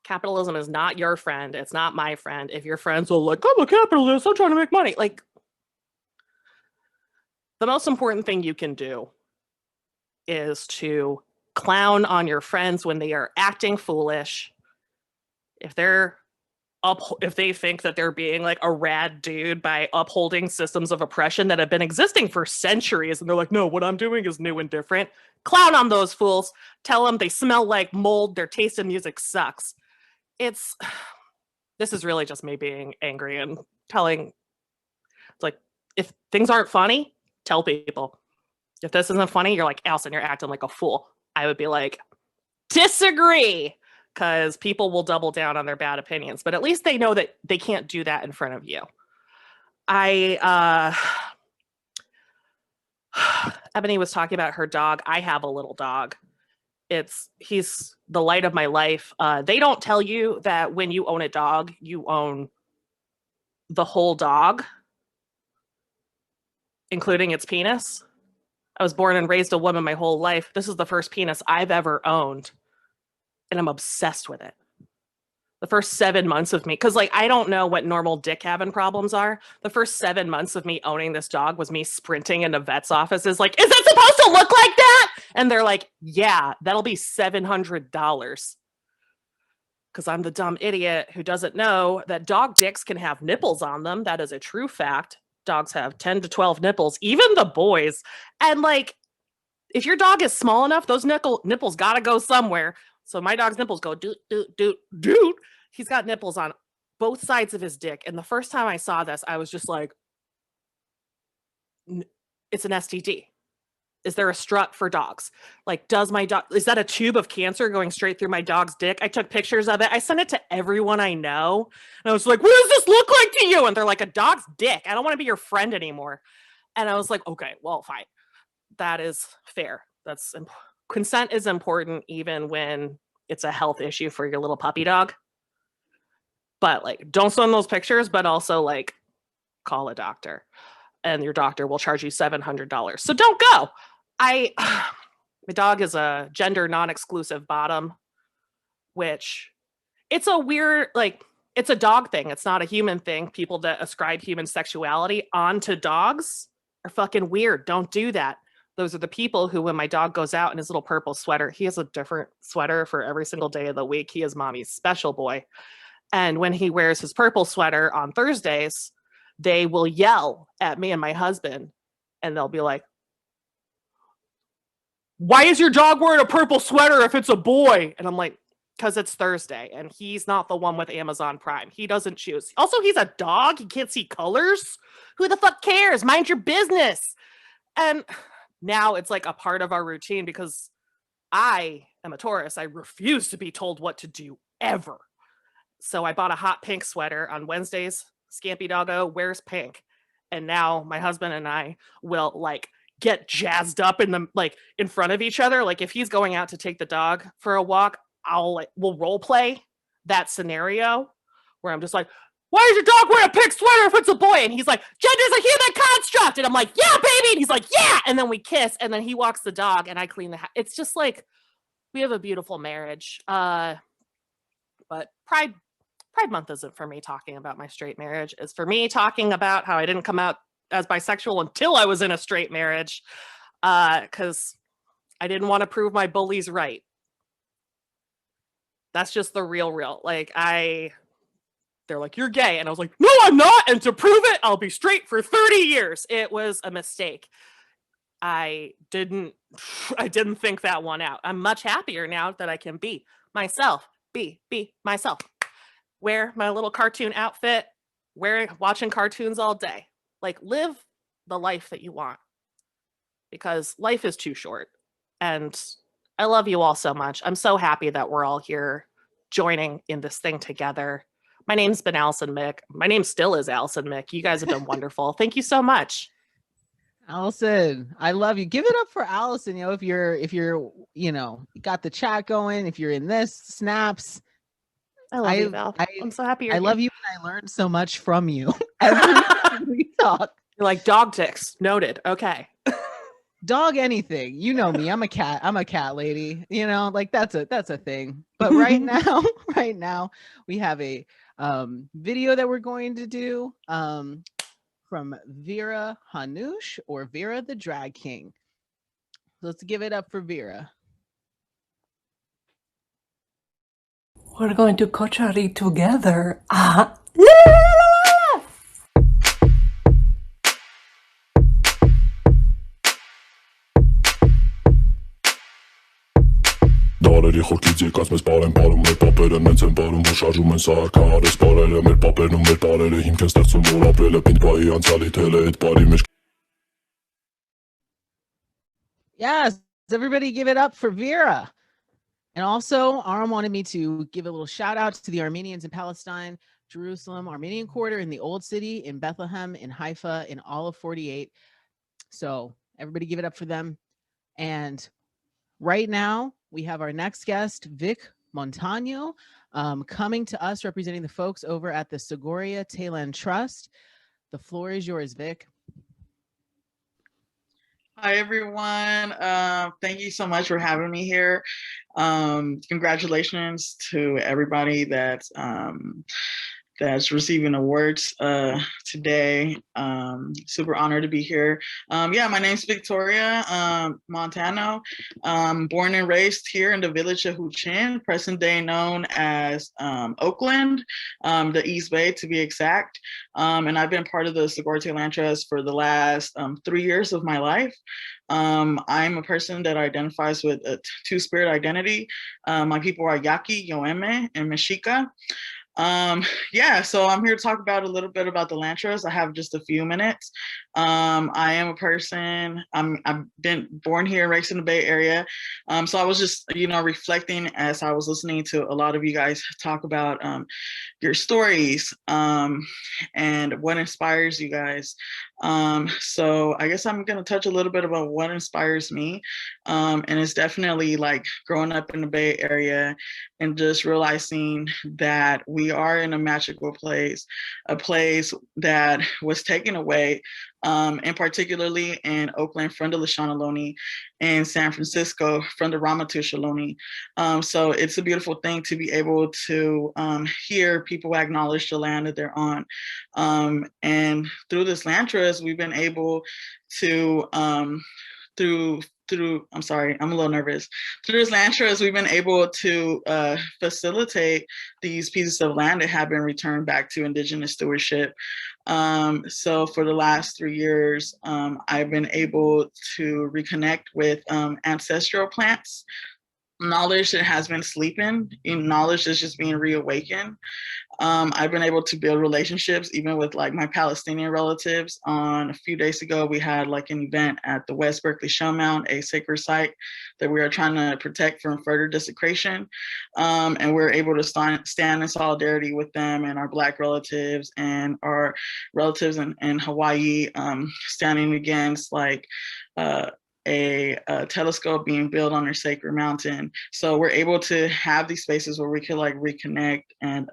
Capitalism is not your friend. It's not my friend. If your friends will like, I'm a capitalist, I'm trying to make money. Like, the most important thing you can do is to clown on your friends when they are acting foolish. If they think that they're being like a rad dude by upholding systems of oppression that have been existing for centuries, and they're like, no, what I'm doing is new and different. Clown on those fools. Tell them they smell like mold. Their taste in music sucks. This is really just me being angry and telling It's like, if things aren't funny, tell people. If this isn't funny, you're like, Allison, you're acting like a fool. I would be like, disagree, because people will double down on their bad opinions, but at least they know that they can't do that in front of you. Ebony was talking about her dog. I have a little dog. He's the light of my life. They don't tell you that when you own a dog, you own the whole dog, including its penis. I was born and raised a woman my whole life. This is the first penis I've ever owned, and I'm obsessed with it. The first 7 months of me, because like, I don't know what normal dick having problems are. The first 7 months of me owning this dog was me sprinting into vets' offices like, is it supposed to look like that? And they're like, yeah, that'll be $700. Because I'm the dumb idiot who doesn't know that dog dicks can have nipples on them. That is a true fact. Dogs have 10 to 12 nipples, even the boys. And like, if your dog is small enough, those nipples gotta go somewhere. So my dog's nipples go doot, doot, doot, doot. He's got nipples on both sides of his dick. And the first time I saw this, I was just like, it's an STD. Is there a strut for dogs? Like, is that a tube of cancer going straight through my dog's dick? I took pictures of it. I sent it to everyone I know. And I was like, what does this look like to you? And they're like, a dog's dick. I don't want to be your friend anymore. And I was like, okay, well, fine. That is fair. Consent is important even when it's a health issue for your little puppy dog. But like, don't send those pictures, but also like, call a doctor, and your doctor will charge you $700. So don't go. My dog is a gender non-exclusive bottom, which it's a weird, like, it's a dog thing. It's not a human thing. People that ascribe human sexuality onto dogs are fucking weird. Don't do that. Those are the people who, when my dog goes out in his little purple sweater, he has a different sweater for every single day of the week. He is mommy's special boy. And when he wears his purple sweater on Thursdays, they will yell at me and my husband, and they'll be like, why is your dog wearing a purple sweater if it's a boy? And I'm like, because it's Thursday, and he's not the one with Amazon Prime. He doesn't choose. Also, he's a dog. He can't see colors. Who the fuck cares? Mind your business. And now it's like a part of our routine because I am a Taurus. I refuse to be told what to do ever. So I bought a hot pink sweater on Wednesdays. Scampy Doggo wears pink. And now my husband and I will like get jazzed up in front of each other. Like if he's going out to take the dog for a walk, we'll role play that scenario where I'm just like, why is your dog wearing a pink sweater if it's a boy? And he's like, gender's a human construct. And I'm like, yeah, baby. And he's like, yeah. And then we kiss, and then he walks the dog and I clean the house. It's just like, we have a beautiful marriage. But Pride Month isn't for me talking about my straight marriage. It's for me talking about how I didn't come out as bisexual until I was in a straight marriage. Because I didn't want to prove my bullies right. That's just the real. Like they're like, you're gay. And I was like, no, I'm not. And to prove it, I'll be straight for 30 years. It was a mistake. I didn't think that one out. I'm much happier now that I can be myself, be myself. Wear my little cartoon outfit, watching cartoons all day. Like, live the life that you want, because life is too short. And I love you all so much. I'm so happy that we're all here joining in this thing together. My name's been Allison Mick. My name still is Allison Mick. You guys have been wonderful. Thank you so much. Allison, I love you. Give it up for Allison. You know, if you're, got the chat going, if you're in this snaps. I love you, Val. I'm so happy you're here. Love you, and I learned so much from you every time we talk. You're like, dog dicks. Noted. Okay. Dog anything. You know me. I'm a cat lady. You know, like that's a thing. But right now we have a video that we're going to do from Vera Hanush, or Vera the Drag King. Let's give it up for Vera. We're going to kochari together. սպարերի խորքից եկած մեզ բարեն բարում մեր պապերը նենց են բարում որ շարժում են սահակարը սպարերը մեր պապերն ու մեր տարերը հիմք են ստեղծում որ ապրելը պինդ բայի անցյալի թելը այդ բարի մեջ. Yes, everybody give it up for Vera. And also, Aram wanted me to give a little shout out to the Armenians in Palestine, Jerusalem, Armenian Quarter, in the Old City, in Bethlehem, in Haifa, in all of 48. So everybody give it up for them. And right now, we have our next guest, Vic Montano, coming to us representing the folks over at the Sogorea Tayland Trust. The floor is yours, Vic. Hi, everyone. Thank you so much for having me here. Congratulations to everybody that's receiving awards today. Super honored to be here. Yeah, my name's Victoria Montano. Born and raised here in the village of Huichin, present day known as Oakland, the East Bay to be exact. And I've been part of the Sogorea Tayland Trust for the last 3 years of my life. I'm a person that identifies with a two-spirit identity. My people are Yaqui, Yoeme, and Mexica. Yeah, so I'm here to talk about a little bit about the Land Trust. I have just a few minutes. I am a person, I've been born here and raised in the Bay Area. So I was just, reflecting as I was listening to a lot of you guys talk about your stories and what inspires you guys. So I guess I'm going to touch a little bit about what inspires me. And it's definitely like growing up in the Bay Area and just realizing that we are in a magical place, a place that was taken away, and particularly in Oakland from the Lashana Ohlone, and San Francisco from the Ramatush Ohlone. So it's a beautiful thing to be able to hear people acknowledge the land that they're on. And through this land trust, we've been able to, I'm sorry, I'm a little nervous. Through this land trust, we've been able to facilitate these pieces of land that have been returned back to Indigenous stewardship. So for the last 3 years, I've been able to reconnect with ancestral plants, knowledge that has been sleeping, knowledge that's just being reawakened. I've been able to build relationships even with like my Palestinian relatives. On a few days ago, we had like an event at the West Berkeley Show Mound, a sacred site that we are trying to protect from further desecration. And we're able to stand in solidarity with them and our Black relatives and our relatives in Hawaii, standing against like a telescope being built on their sacred mountain. So we're able to have these spaces where we can like reconnect and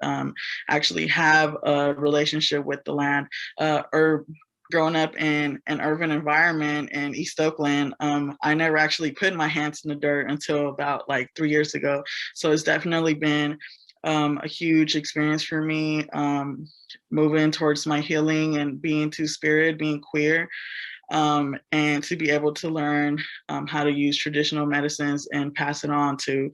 actually have a relationship with the land. Or growing up in an urban environment in East Oakland, I never actually put my hands in the dirt until about like 3 years ago. So it's definitely been a huge experience for me, moving towards my healing and being two-spirit, being queer. And to be able to learn how to use traditional medicines and pass it on to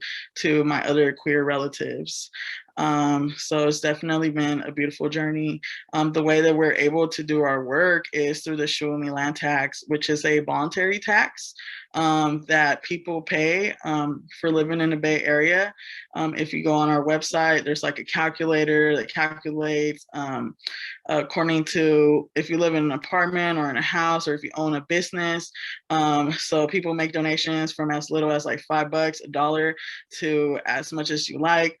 my other queer relatives. So it's definitely been a beautiful journey. The way that we're able to do our work is through the Shuumi land tax, which is a voluntary tax that people pay for living in the Bay Area. If you go on our website, there's like a calculator that calculates according to if you live in an apartment or in a house or if you own a business. So people make donations from as little as like $5, $1 to as much as you like.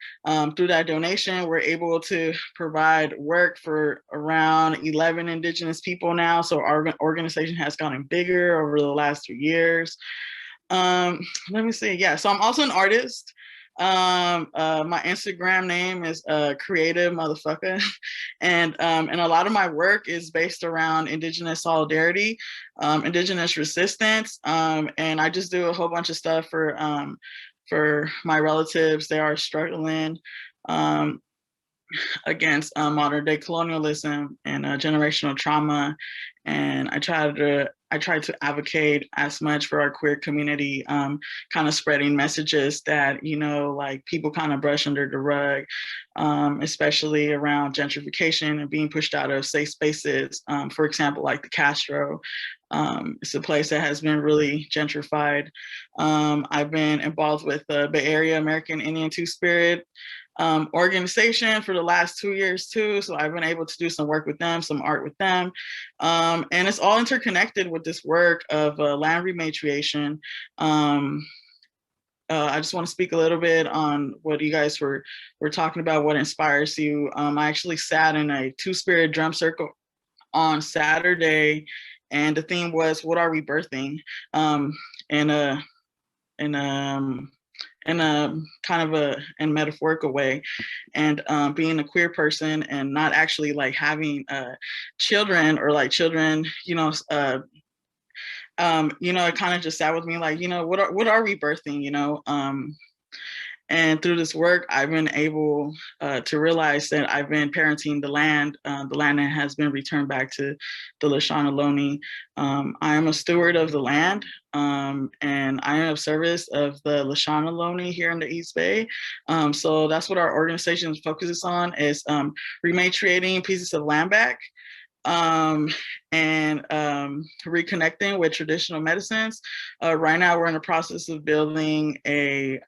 Through that donation, we're able to provide work for around 11 Indigenous people now. So our organization has gotten bigger over the last 3 years. Let me see. Yeah, so I'm also an artist. My Instagram name is creative motherfucker, and a lot of my work is based around Indigenous solidarity, Indigenous resistance, and I just do a whole bunch of stuff for my relatives. They are struggling against modern day colonialism and generational trauma, and I try to advocate as much for our queer community, kind of spreading messages that, like people kind of brush under the rug, especially around gentrification and being pushed out of safe spaces. For example, like the Castro, It's a place that has been really gentrified. I've been involved with the Bay Area American Indian Two-Spirit organization for the last 2 years too. So I've been able to do some work with them, some art with them. And it's all interconnected with this work of land rematriation. I just want to speak a little bit on what you guys were talking about, what inspires you. I actually sat in a Two-Spirit drum circle on Saturday, and the theme was, what are we birthing? In a kind of a metaphorical way, and being a queer person and not actually like having children, or like children, it kind of just sat with me, like, what are we birthing, and through this work, I've been able to realize that I've been parenting the land that has been returned back to the Lishan Ohlone. I am a steward of the land, and I am of service of the Lishan Ohlone here in the East Bay. So that's what our organization focuses on, is rematriating pieces of land back, and reconnecting with traditional medicines. Right now, we're in the process of building a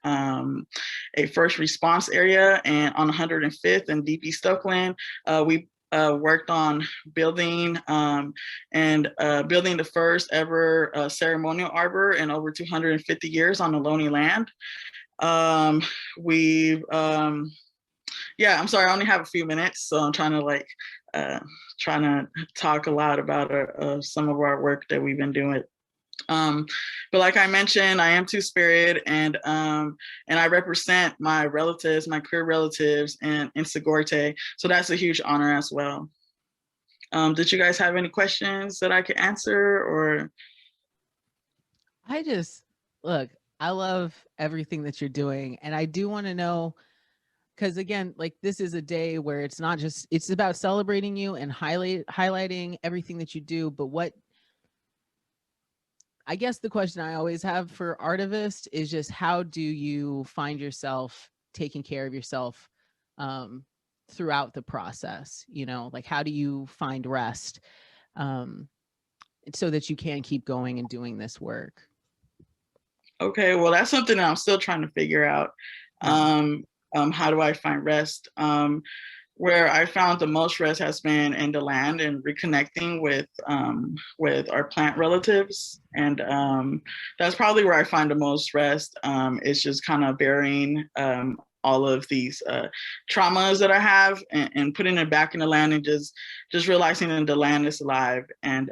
first response area, and on 105th and DP Stokeland, we worked on building building the first ever ceremonial arbor in over 250 years on Ohlone land. I'm sorry, I only have a few minutes, so I'm trying to talk a lot about some of our work that we've been doing. But like I mentioned, I am Two-Spirit, and I represent my relatives, my queer relatives in Sigorte. So that's a huge honor as well. Did you guys have any questions that I could answer, or? I love everything that you're doing, and I do want to know, because again, like, this is a day where it's not just, it's about celebrating you and highlighting everything that you do. But I guess the question I always have for Artivist is just, how do you find yourself taking care of yourself throughout the process? Like, how do you find rest so that you can keep going and doing this work? Okay, well, that's something that I'm still trying to figure out. How do I find rest? Where I found the most rest has been in the land and reconnecting with our plant relatives, and that's probably where I find the most rest. It's just kind of burying all of these traumas that I have, and putting it back in the land, and just realizing that the land is alive, and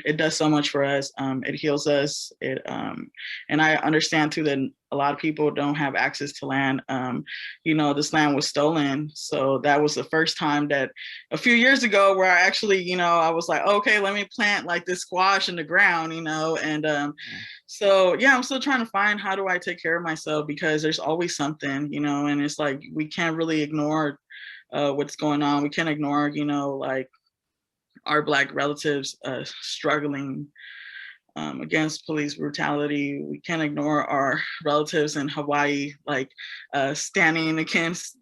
it does so much for us. It heals us. And I understand too that a lot of people don't have access to land. This land was stolen. So that was the first time that a few years ago where I actually, I was like, okay, let me plant like this squash in the ground, and so yeah, I'm still trying to find, how do I take care of myself, because there's always something, and it's like, we can't really ignore what's going on. We can't ignore, like our Black relatives struggling against police brutality. We can't ignore our relatives in Hawaii, like standing against,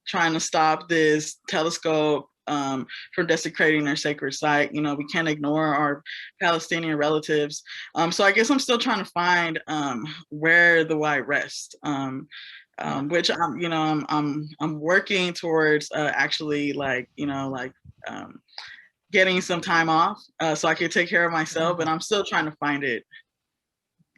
trying to stop this telescope from desecrating their sacred site. We can't ignore our Palestinian relatives. So I guess I'm still trying to find where do I rest, which I'm working towards actually, getting some time off so I can take care of myself, but I'm still trying to find it.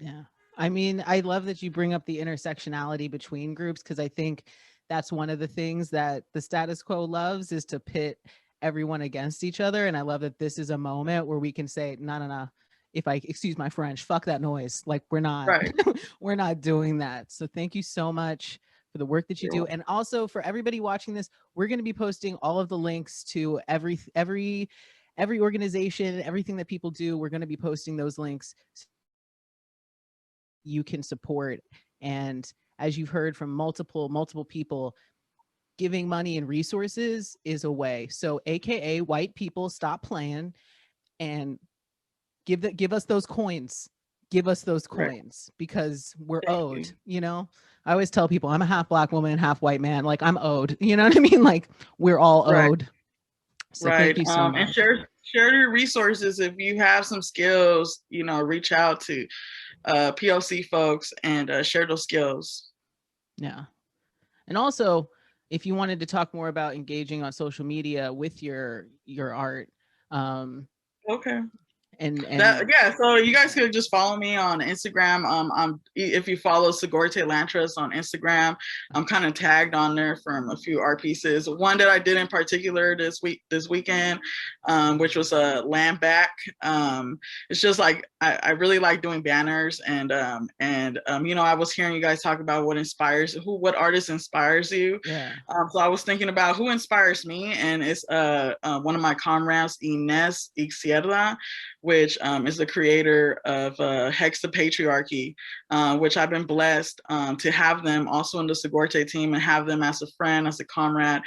Yeah. I mean, I love that you bring up the intersectionality between groups, because I think that's one of the things that the status quo loves, is to pit everyone against each other. And I love that this is a moment where we can say, no, if I excuse my French, fuck that noise. Like, we're not, right. We're not doing that. So thank you so much for the work that you do. And also for everybody watching this, we're going to be posting all of the links to every organization, everything that people do. We're going to be posting those links so you can support. And as you've heard from multiple people, giving money and resources is a way. So AKA white people, stop playing and give us those coins. Give us those coins, because we're owed, I always tell people I'm a half Black woman and half white man. Like, I'm owed, you know what I mean? Like, we're all owed. So right. thank you so much. And share your resources. If you have some skills, reach out to PLC folks and share those skills. Yeah. And also, if you wanted to talk more about engaging on social media with your art, okay. And so you guys could just follow me on Instagram. If you follow Sigorte Lantras on Instagram, I'm kind of tagged on there from a few art pieces. One that I did in particular this weekend, which was a land back. It's just like I really like doing banners, and I was hearing you guys talk about what artist inspires you. Yeah. So I was thinking about who inspires me, and it's one of my comrades, Inés Izquierda, which is the creator of Hex the Patriarchy, which I've been blessed to have them also in the Sigorte team and have them as a friend, as a comrade,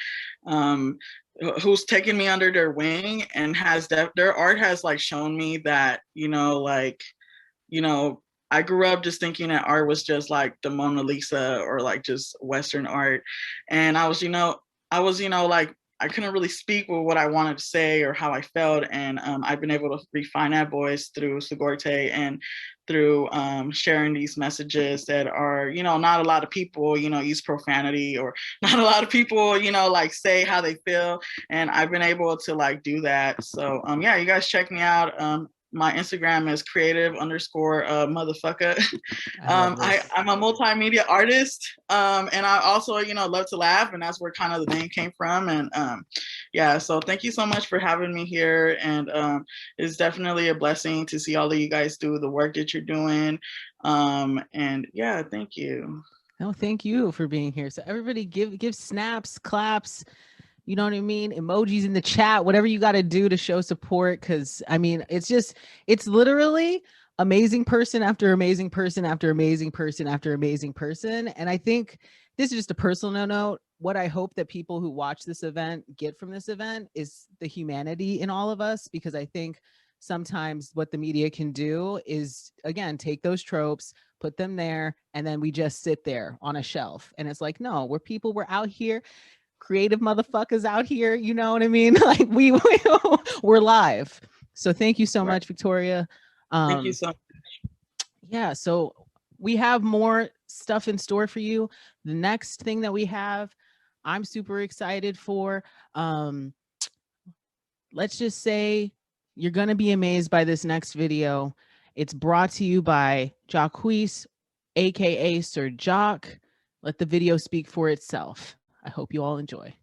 who's taken me under their wing and their art has like shown me that, I grew up just thinking that art was just like the Mona Lisa or like just Western art. And I was like, I couldn't really speak with what I wanted to say or how I felt. And I've been able to refine that voice through Sigorte and through sharing these messages that are, not a lot of people, use profanity, or not a lot of people, like say how they feel. And I've been able to like do that. So yeah, you guys check me out. My Instagram is creative_motherfucker. I'm a multimedia artist. And I also, love to laugh, and that's where kind of the name came from. And yeah, so thank you so much for having me here. And it's definitely a blessing to see all of you guys do the work that you're doing. And yeah, thank you. No, thank you for being here. So everybody give snaps, claps, you know what I mean? Emojis in the chat, whatever you got to do to show support. Cause I mean, it's literally amazing person after amazing person after amazing person after amazing person. And I think this is just a personal note. What I hope that people who watch this event get from this event is the humanity in all of us, because I think sometimes what the media can do is, again, take those tropes, put them there, and then we just sit there on a shelf. And it's like, no, we're out here. Creative motherfuckers out here, you know what I mean? Like we're live. So thank you so much, Victoria. Thank you so much. Yeah, so we have more stuff in store for you. The next thing that we have, I'm super excited for. Let's just say you're gonna be amazed by this next video. It's brought to you by Jacquees, aka Sir Jock. Let the video speak for itself. I hope you all enjoy.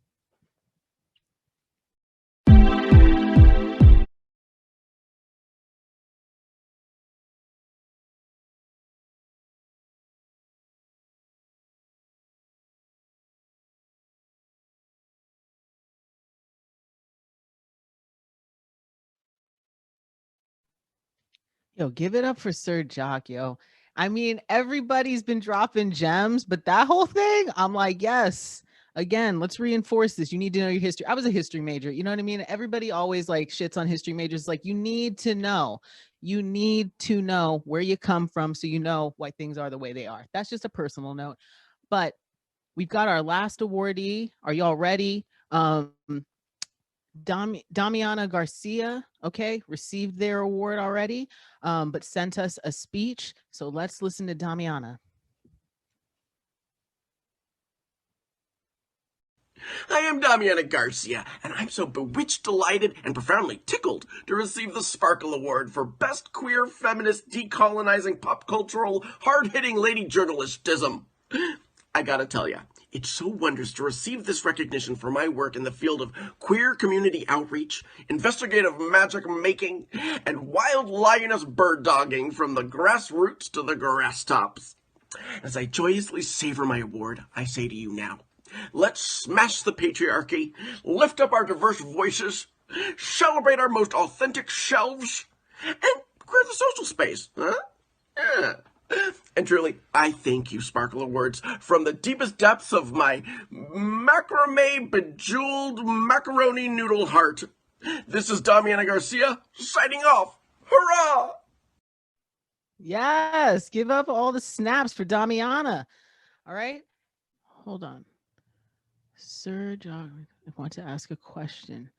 Yo, give it up for Sir Jock, yo. I mean, everybody's been dropping gems, but that whole thing, I'm like, yes. Again, let's reinforce this. You need to know your history. I was a history major. You know what I mean? Everybody always like shits on history majors. Like, you need to know. You need to know where you come from so you know why things are the way they are. That's just a personal note. But we've got our last awardee. Are y'all ready? Damiana Garcia, okay, received their award already, but sent us a speech. So let's listen to Damiana. I am Damiana Garcia, and I'm so bewitched, delighted, and profoundly tickled to receive the Sparkle Award for Best Queer Feminist Decolonizing Pop Cultural Hard-Hitting Lady Journalistism. I gotta tell ya, it so wonders to receive this recognition for my work in the field of queer community outreach, investigative magic making, and wild lioness bird dogging from the grassroots to the grass tops. As I joyously savor my award, I say to you now, let's smash the patriarchy, lift up our diverse voices, celebrate our most authentic selves, and queer the social space, huh? Yeah. And truly, I thank you, Sparkle Awards, from the deepest depths of my macrame bejeweled macaroni noodle heart. This is Damiana Garcia, signing off. Hurrah! Yes, give up all the snaps for Damiana. All right, hold on. Sir John, I want to ask a question.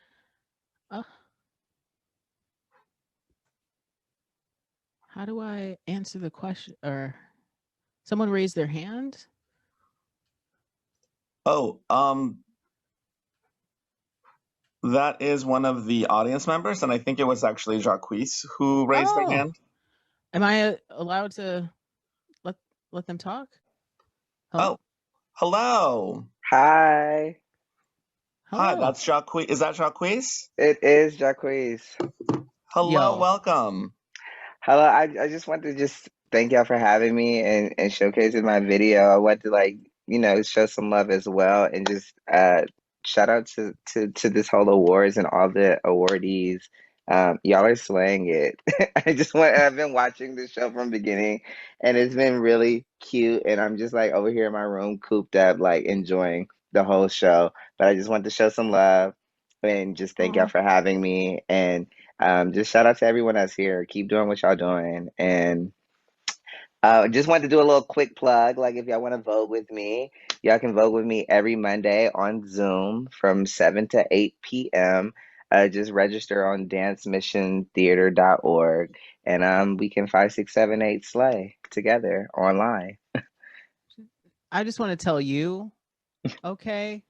How do I answer the question? Or someone raised their hand? Oh, that is one of the audience members, and I think it was actually Jacques who raised their hand. Am I allowed to let them talk? Hello? Oh, hello. Hi. Hi, that's Jacques. Is that Jacques? It is Jacques. Hello, welcome. Hello, I just want to just thank y'all for having me and showcasing my video. I want to show some love as well, and just shout out to this whole awards and all the awardees. Y'all are slaying it. I've been watching the show from the beginning, and it's been really cute, and I'm just like over here in my room cooped up, like enjoying the whole show. But I just want to show some love and just thank y'all for having me, and just shout out to everyone that's here. Keep doing what y'all doing. And just wanted to do a little quick plug. Like, if y'all want to vote with me, y'all can vote with me every Monday on Zoom from 7 to 8 p.m. Just register on dancemissiontheater.org, and we can 5, 6, 7, 8 slay together online. I just want to tell you, okay,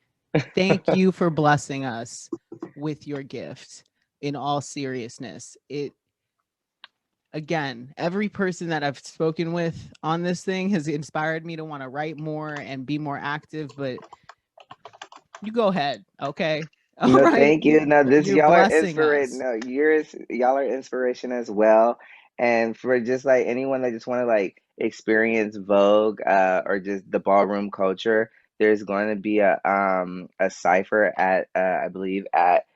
thank you for blessing us with your gift. In all seriousness, again, every person that I've spoken with on this thing has inspired me to want to write more and be more active, but you go ahead. Okay. All right. Thank you. No, y'all are inspiration. No, y'all are inspiration as well. And for just like anyone that just want to like experience Vogue or just the ballroom culture, there's going to be a cipher at I believe at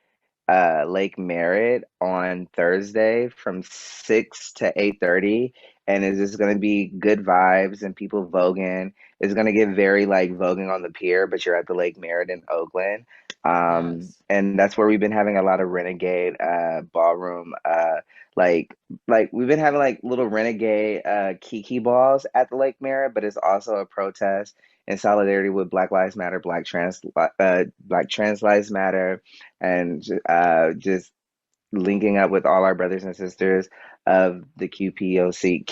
Lake Merritt on Thursday from 6 to 8:30, and it's just gonna be good vibes and people voguing. It's gonna get very like voguing on the pier, but you're at the Lake Merritt in Oakland. And that's where we've been having a lot of renegade ballroom like we've been having like little renegade kiki balls at the Lake Merritt, but it's also a protest in solidarity with Black Lives Matter, Black Trans Lives Matter, and just linking up with all our brothers and sisters of the QTPOC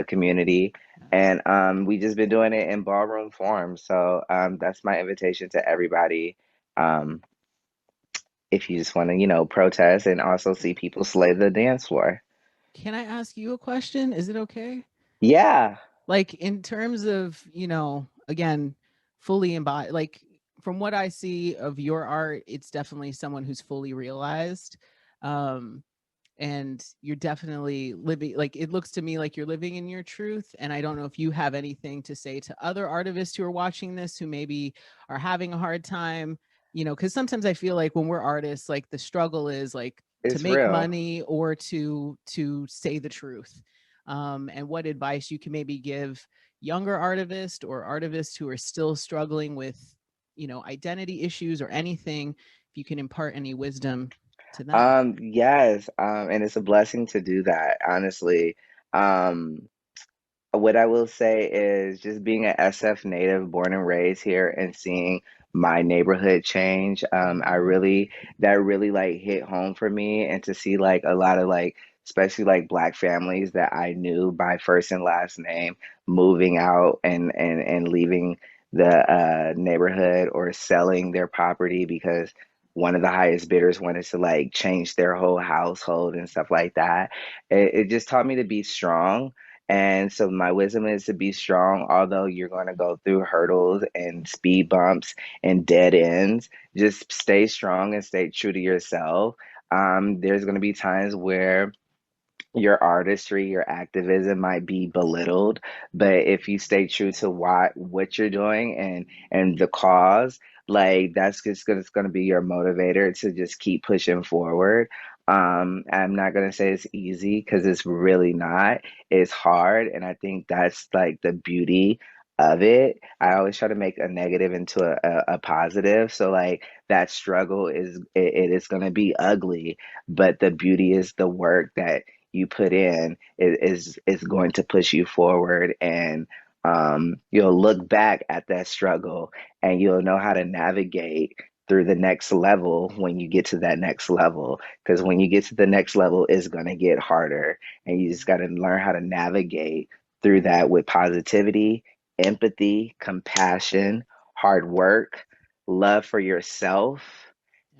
community. And we just been doing it in ballroom form. So that's my invitation to everybody. If you just want to, protest and also see people slay the dance floor. Can I ask you a question? Is it okay? Yeah. Like in terms of, again, fully embodied, like from what I see of your art, it's definitely someone who's fully realized. And you're definitely living, like, it looks to me like you're living in your truth. And I don't know if you have anything to say to other artists who are watching this, who maybe are having a hard time, because sometimes I feel like when we're artists, like the struggle is like to make money or to say the truth. And what advice you can maybe give younger artists or artists who are still struggling with, identity issues or anything, if you can impart any wisdom to them. Yes. And it's a blessing to do that, honestly. What I will say is just being an SF native, born and raised here, and seeing my neighborhood change, that really like hit home for me. And to see like a lot of like, especially like Black families that I knew by first and last name moving out and leaving the neighborhood or selling their property because one of the highest bidders wanted to like change their whole household and stuff like that. It just taught me to be strong. And so my wisdom is to be strong, although you're going to go through hurdles and speed bumps and dead ends. Just stay strong and stay true to yourself. There's going to be times where your artistry, your activism might be belittled, but if you stay true to what you're doing and the cause, like that's just gonna be your motivator to just keep pushing forward. I'm not gonna say it's easy because it's really not. It's hard, and I think that's like the beauty of it. I always try to make a negative into a positive. So like that struggle it is gonna be ugly, but the beauty is the work that you put in is going to push you forward, and you'll look back at that struggle and you'll know how to navigate through the next level when you get to that next level. Because when you get to the next level, it's going to get harder. And you just got to learn how to navigate through that with positivity, empathy, compassion, hard work, love for yourself.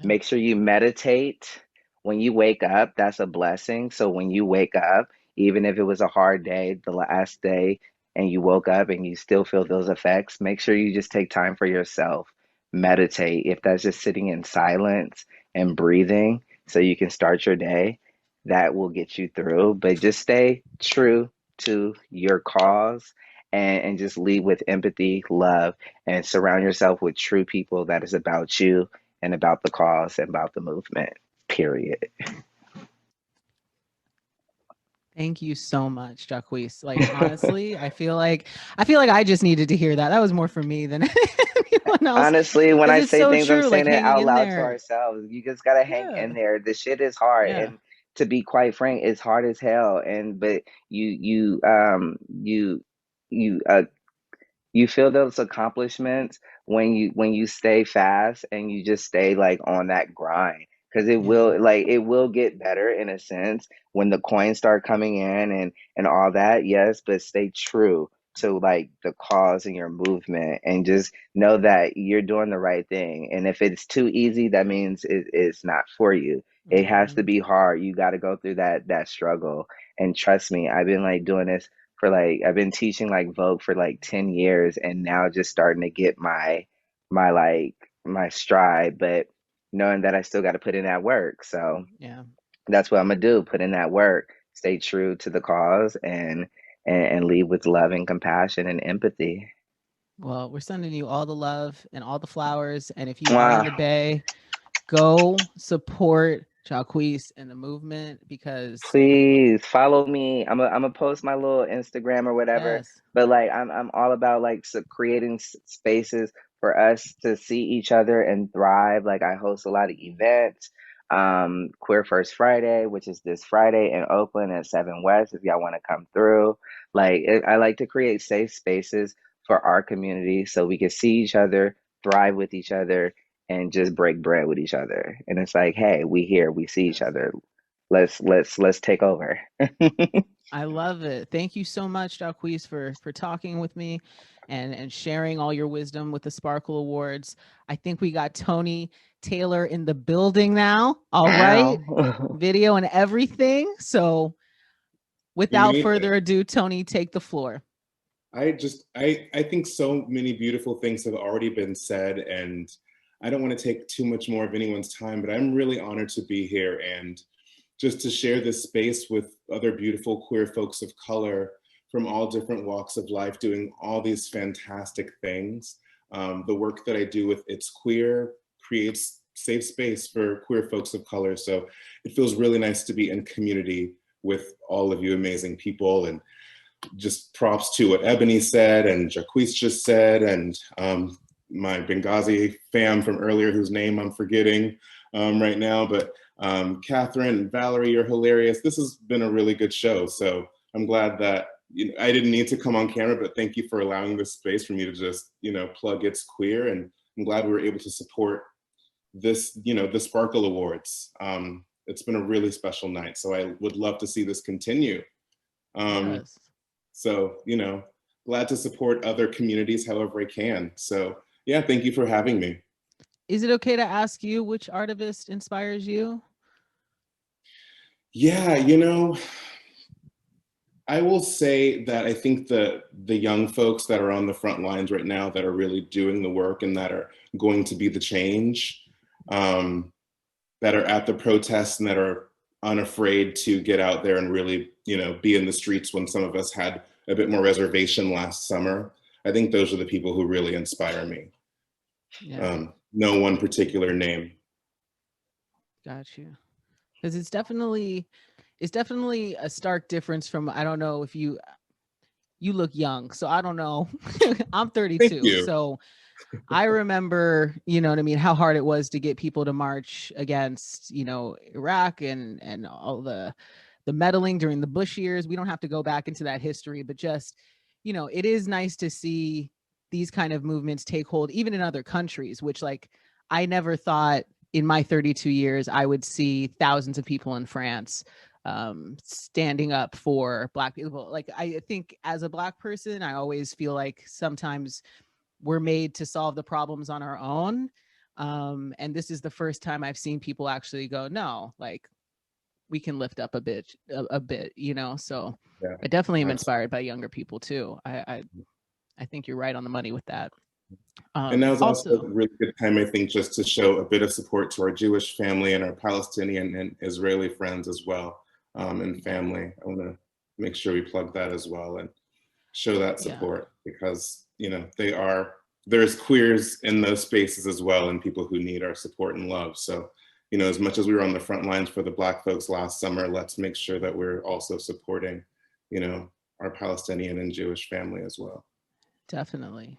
Make sure you meditate. When you wake up, that's a blessing. So when you wake up, even if it was a hard day, the last day, and you woke up and you still feel those effects, make sure you just take time for yourself. Meditate. If that's just sitting in silence and breathing so you can start your day, that will get you through. But just stay true to your cause and just lead with empathy, love, and surround yourself with true people that is about you and about the cause and about the movement, period. Thank you so much, Jacquees. Like, honestly, I feel like I just needed to hear that. That was more for me than anyone else. Honestly, when 'Cause I it's say so things, I'm true, like saying it hanging out in loud to there. ourselves. You just gotta hang in there. The shit is hard, Yeah. and to be quite frank, it's hard as hell. And but you feel those accomplishments when you stay fast and you just stay like on that grind, because it will get better in a sense when the coins start coming in and all that, yes, but stay true to like the cause and your movement, and just know that you're doing the right thing. And if it's too easy, that means it's not for you. It has to be hard. You got to go through that struggle. And trust me, I've been like doing this for like, I've been teaching like Vogue for like 10 years, and now just starting to get my stride, but knowing that I still got to put in that work. So Yeah. that's what I'm gonna do, put in that work, stay true to the cause, and lead with love and compassion and empathy. Well, we're sending you all the love and all the flowers. And if you are in the Bay, go support Jacquees and the movement, because Please follow me. I'm gonna post my little Instagram or whatever. Yes. But like I'm all about like creating spaces for us to see each other and thrive. Like I host a lot of events. Queer First Friday, which is this Friday in Oakland at 7 West, if y'all want to come through. I like to create safe spaces for our community so we can see each other, thrive with each other, and just break bread with each other. And it's like, hey, we here, we see each other. Let's take over. I love it. Thank you so much, Jacquees, for talking with me and sharing all your wisdom with the Sparkle Awards. I think we got Tony Taylor in the building now. All right. Video and everything. So without further ado, Tony, take the floor. I think so many beautiful things have already been said, and I don't want to take too much more of anyone's time, but I'm really honored to be here and just to share this space with other beautiful queer folks of color from all different walks of life, doing all these fantastic things. The work that I do with It's Queer creates safe space for queer folks of color. So it feels really nice to be in community with all of you amazing people. And just props to what Ebony said and Jacquees just said, and my Benghazi fam from earlier, whose name I'm forgetting right now, but Catherine and Valerie, you're hilarious. This has been a really good show. So I'm glad that, I didn't need to come on camera, but thank you for allowing this space for me to just, plug It's Queer. And I'm glad we were able to support this, the Sparkle Awards. It's been a really special night. So I would love to see this continue. Yes. So, glad to support other communities however I can. So yeah, thank you for having me. Is it okay to ask you which artist inspires you? Yeah, I will say that I think the young folks that are on the front lines right now that are really doing the work and that are going to be the change, that are at the protests and that are unafraid to get out there and really, be in the streets when some of us had a bit more reservation last summer. I think those are the people who really inspire me. Yeah. No one particular name. Got you. Because it's definitely a stark difference from, I don't know if you look young, so I don't know. I'm 32, so I remember, how hard it was to get people to march against, Iraq and all the meddling during the Bush years. We don't have to go back into that history, but just, it is nice to see these kind of movements take hold, even in other countries, which, like, I never thought in my 32 years I would see thousands of people in France standing up for Black people. Like, I think as a Black person, I always feel like sometimes we're made to solve the problems on our own. And this is the first time I've seen people actually go, no, like, we can lift up a bit, you know? So Yeah, I definitely am absolutely. inspired by younger people too. I think you're right on the money with that. And that was also a really good time, I think, just to show a bit of support to our Jewish family and our Palestinian and Israeli friends as well, and family. I want to make sure we plug that as well and show that support, because, you know, there's queers in those spaces as well, and people who need our support and love. So, you know, as much as we were on the front lines for the Black folks last summer, let's make sure that we're also supporting, you know, our Palestinian and Jewish family as well. Definitely.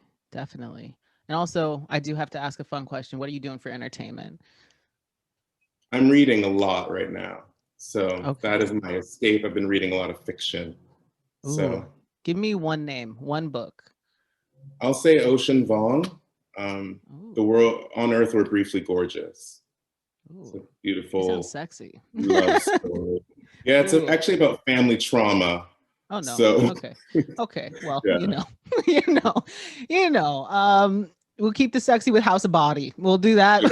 And also, I do have to ask a fun question. What are you doing for entertainment? I'm reading a lot right now. So that is my escape. I've been reading a lot of fiction. Ooh. So Give me one name, one book. I'll say Ocean Vuong. The World on Earth We're Briefly Gorgeous. It's a beautiful, sounds sexy. love story. Yeah, it's actually about family trauma. Oh no. So, Okay. Well, Yeah. you know. We'll keep the sexy with House of Body. We'll do that.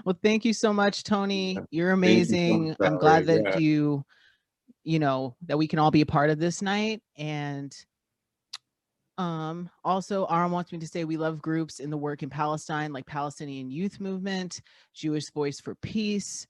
Well, thank you so much, Tony. You're amazing. I'm glad that you know, that we can all be a part of this night. And also, Aram wants me to say we love groups in the work in Palestine, like Palestinian Youth Movement, Jewish Voice for Peace.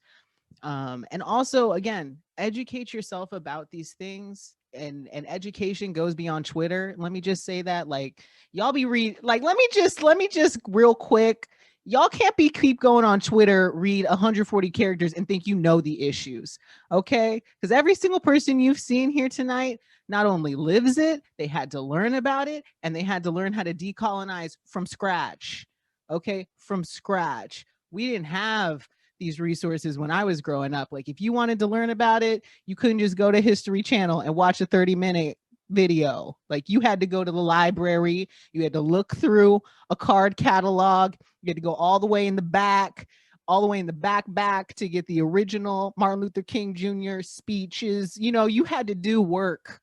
And also, again, educate yourself about these things, and education goes beyond Twitter. Let me just say that, like, y'all be let me just real quick. Y'all can't keep going on Twitter, read 140 characters and think you know the issues, okay? Because every single person you've seen here tonight not only lives it, they had to learn about it, and they had to learn how to decolonize from scratch, okay? From scratch. We didn't have these resources when I was growing up. Like, if you wanted to learn about it, you couldn't just go to History Channel and watch a 30-minute video. Like, you had to go to the library, you had to look through a card catalog, you had to go all the way in the back, all the way in the back to get the original Martin Luther King Jr. speeches. You know, you had to do work.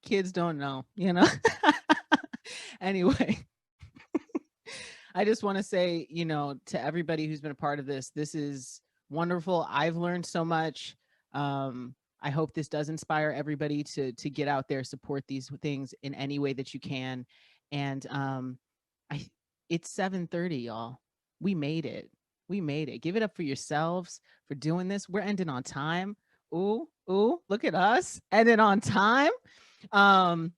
Kids don't know, you know. Anyway, I just want to say, you know, to everybody who's been a part of this, this is wonderful. I've learned so much. I hope this does inspire everybody to get out there, support these things in any way that you can. And it's 7:30, y'all. We made it. Give it up for yourselves for doing this. We're ending on time. Ooh, look at us ending on time. And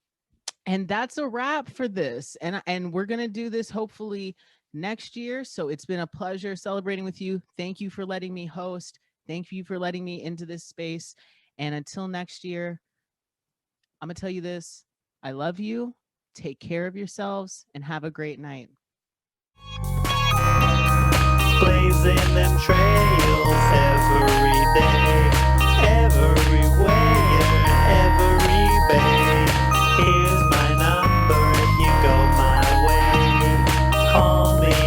that's a wrap for this. And we're gonna do this hopefully next year. So it's been a pleasure celebrating with you. Thank you for letting me host. Thank you for letting me into this space. And until next year, I'm gonna tell you this. I love you. Take care of yourselves and have a great night. Blazing them trails every day, everywhere, every bay. Here's my number if you go my way. Call me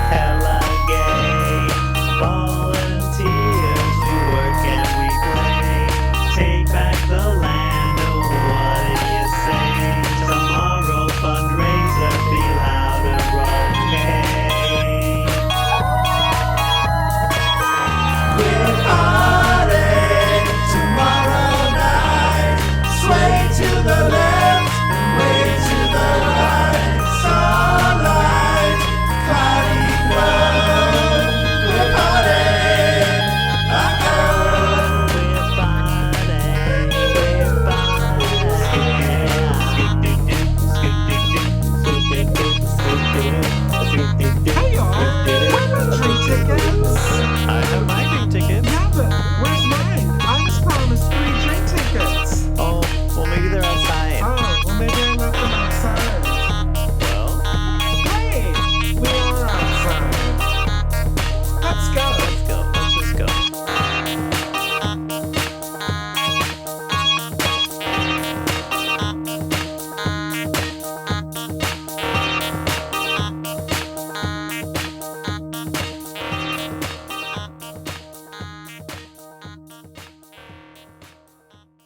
hella gay. Volunteers, we work and we play. Take back the land, oh what do you say? Tomorrow fundraiser, be louder, okay? We're party tomorrow night.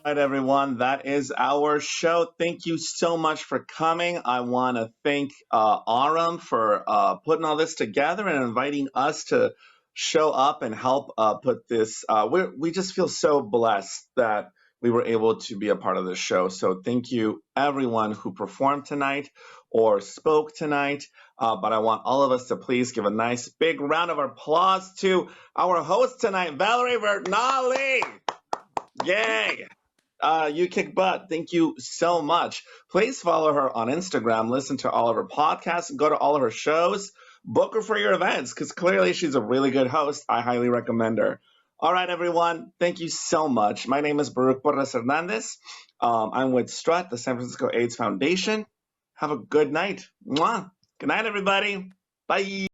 right, everyone, that is our show. Thank you so much for coming. I want to thank Aram for putting all this together and inviting us to show up and help put this. We just feel so blessed that we were able to be a part of this show. So thank you, everyone who performed tonight or spoke tonight. But I want all of us to please give a nice big round of applause to our host tonight, Valerie Vernali. Yay! You kick butt. Thank you so much. Please follow her on Instagram, listen to all of her podcasts, go to all of her shows, book her for your events, because clearly she's a really good host. I highly recommend her. All right, everyone. Thank you so much. My name is Baruch Porras Hernandez. I'm with Strut, the San Francisco AIDS Foundation. Have a good night. Mwah. Good night, everybody. Bye.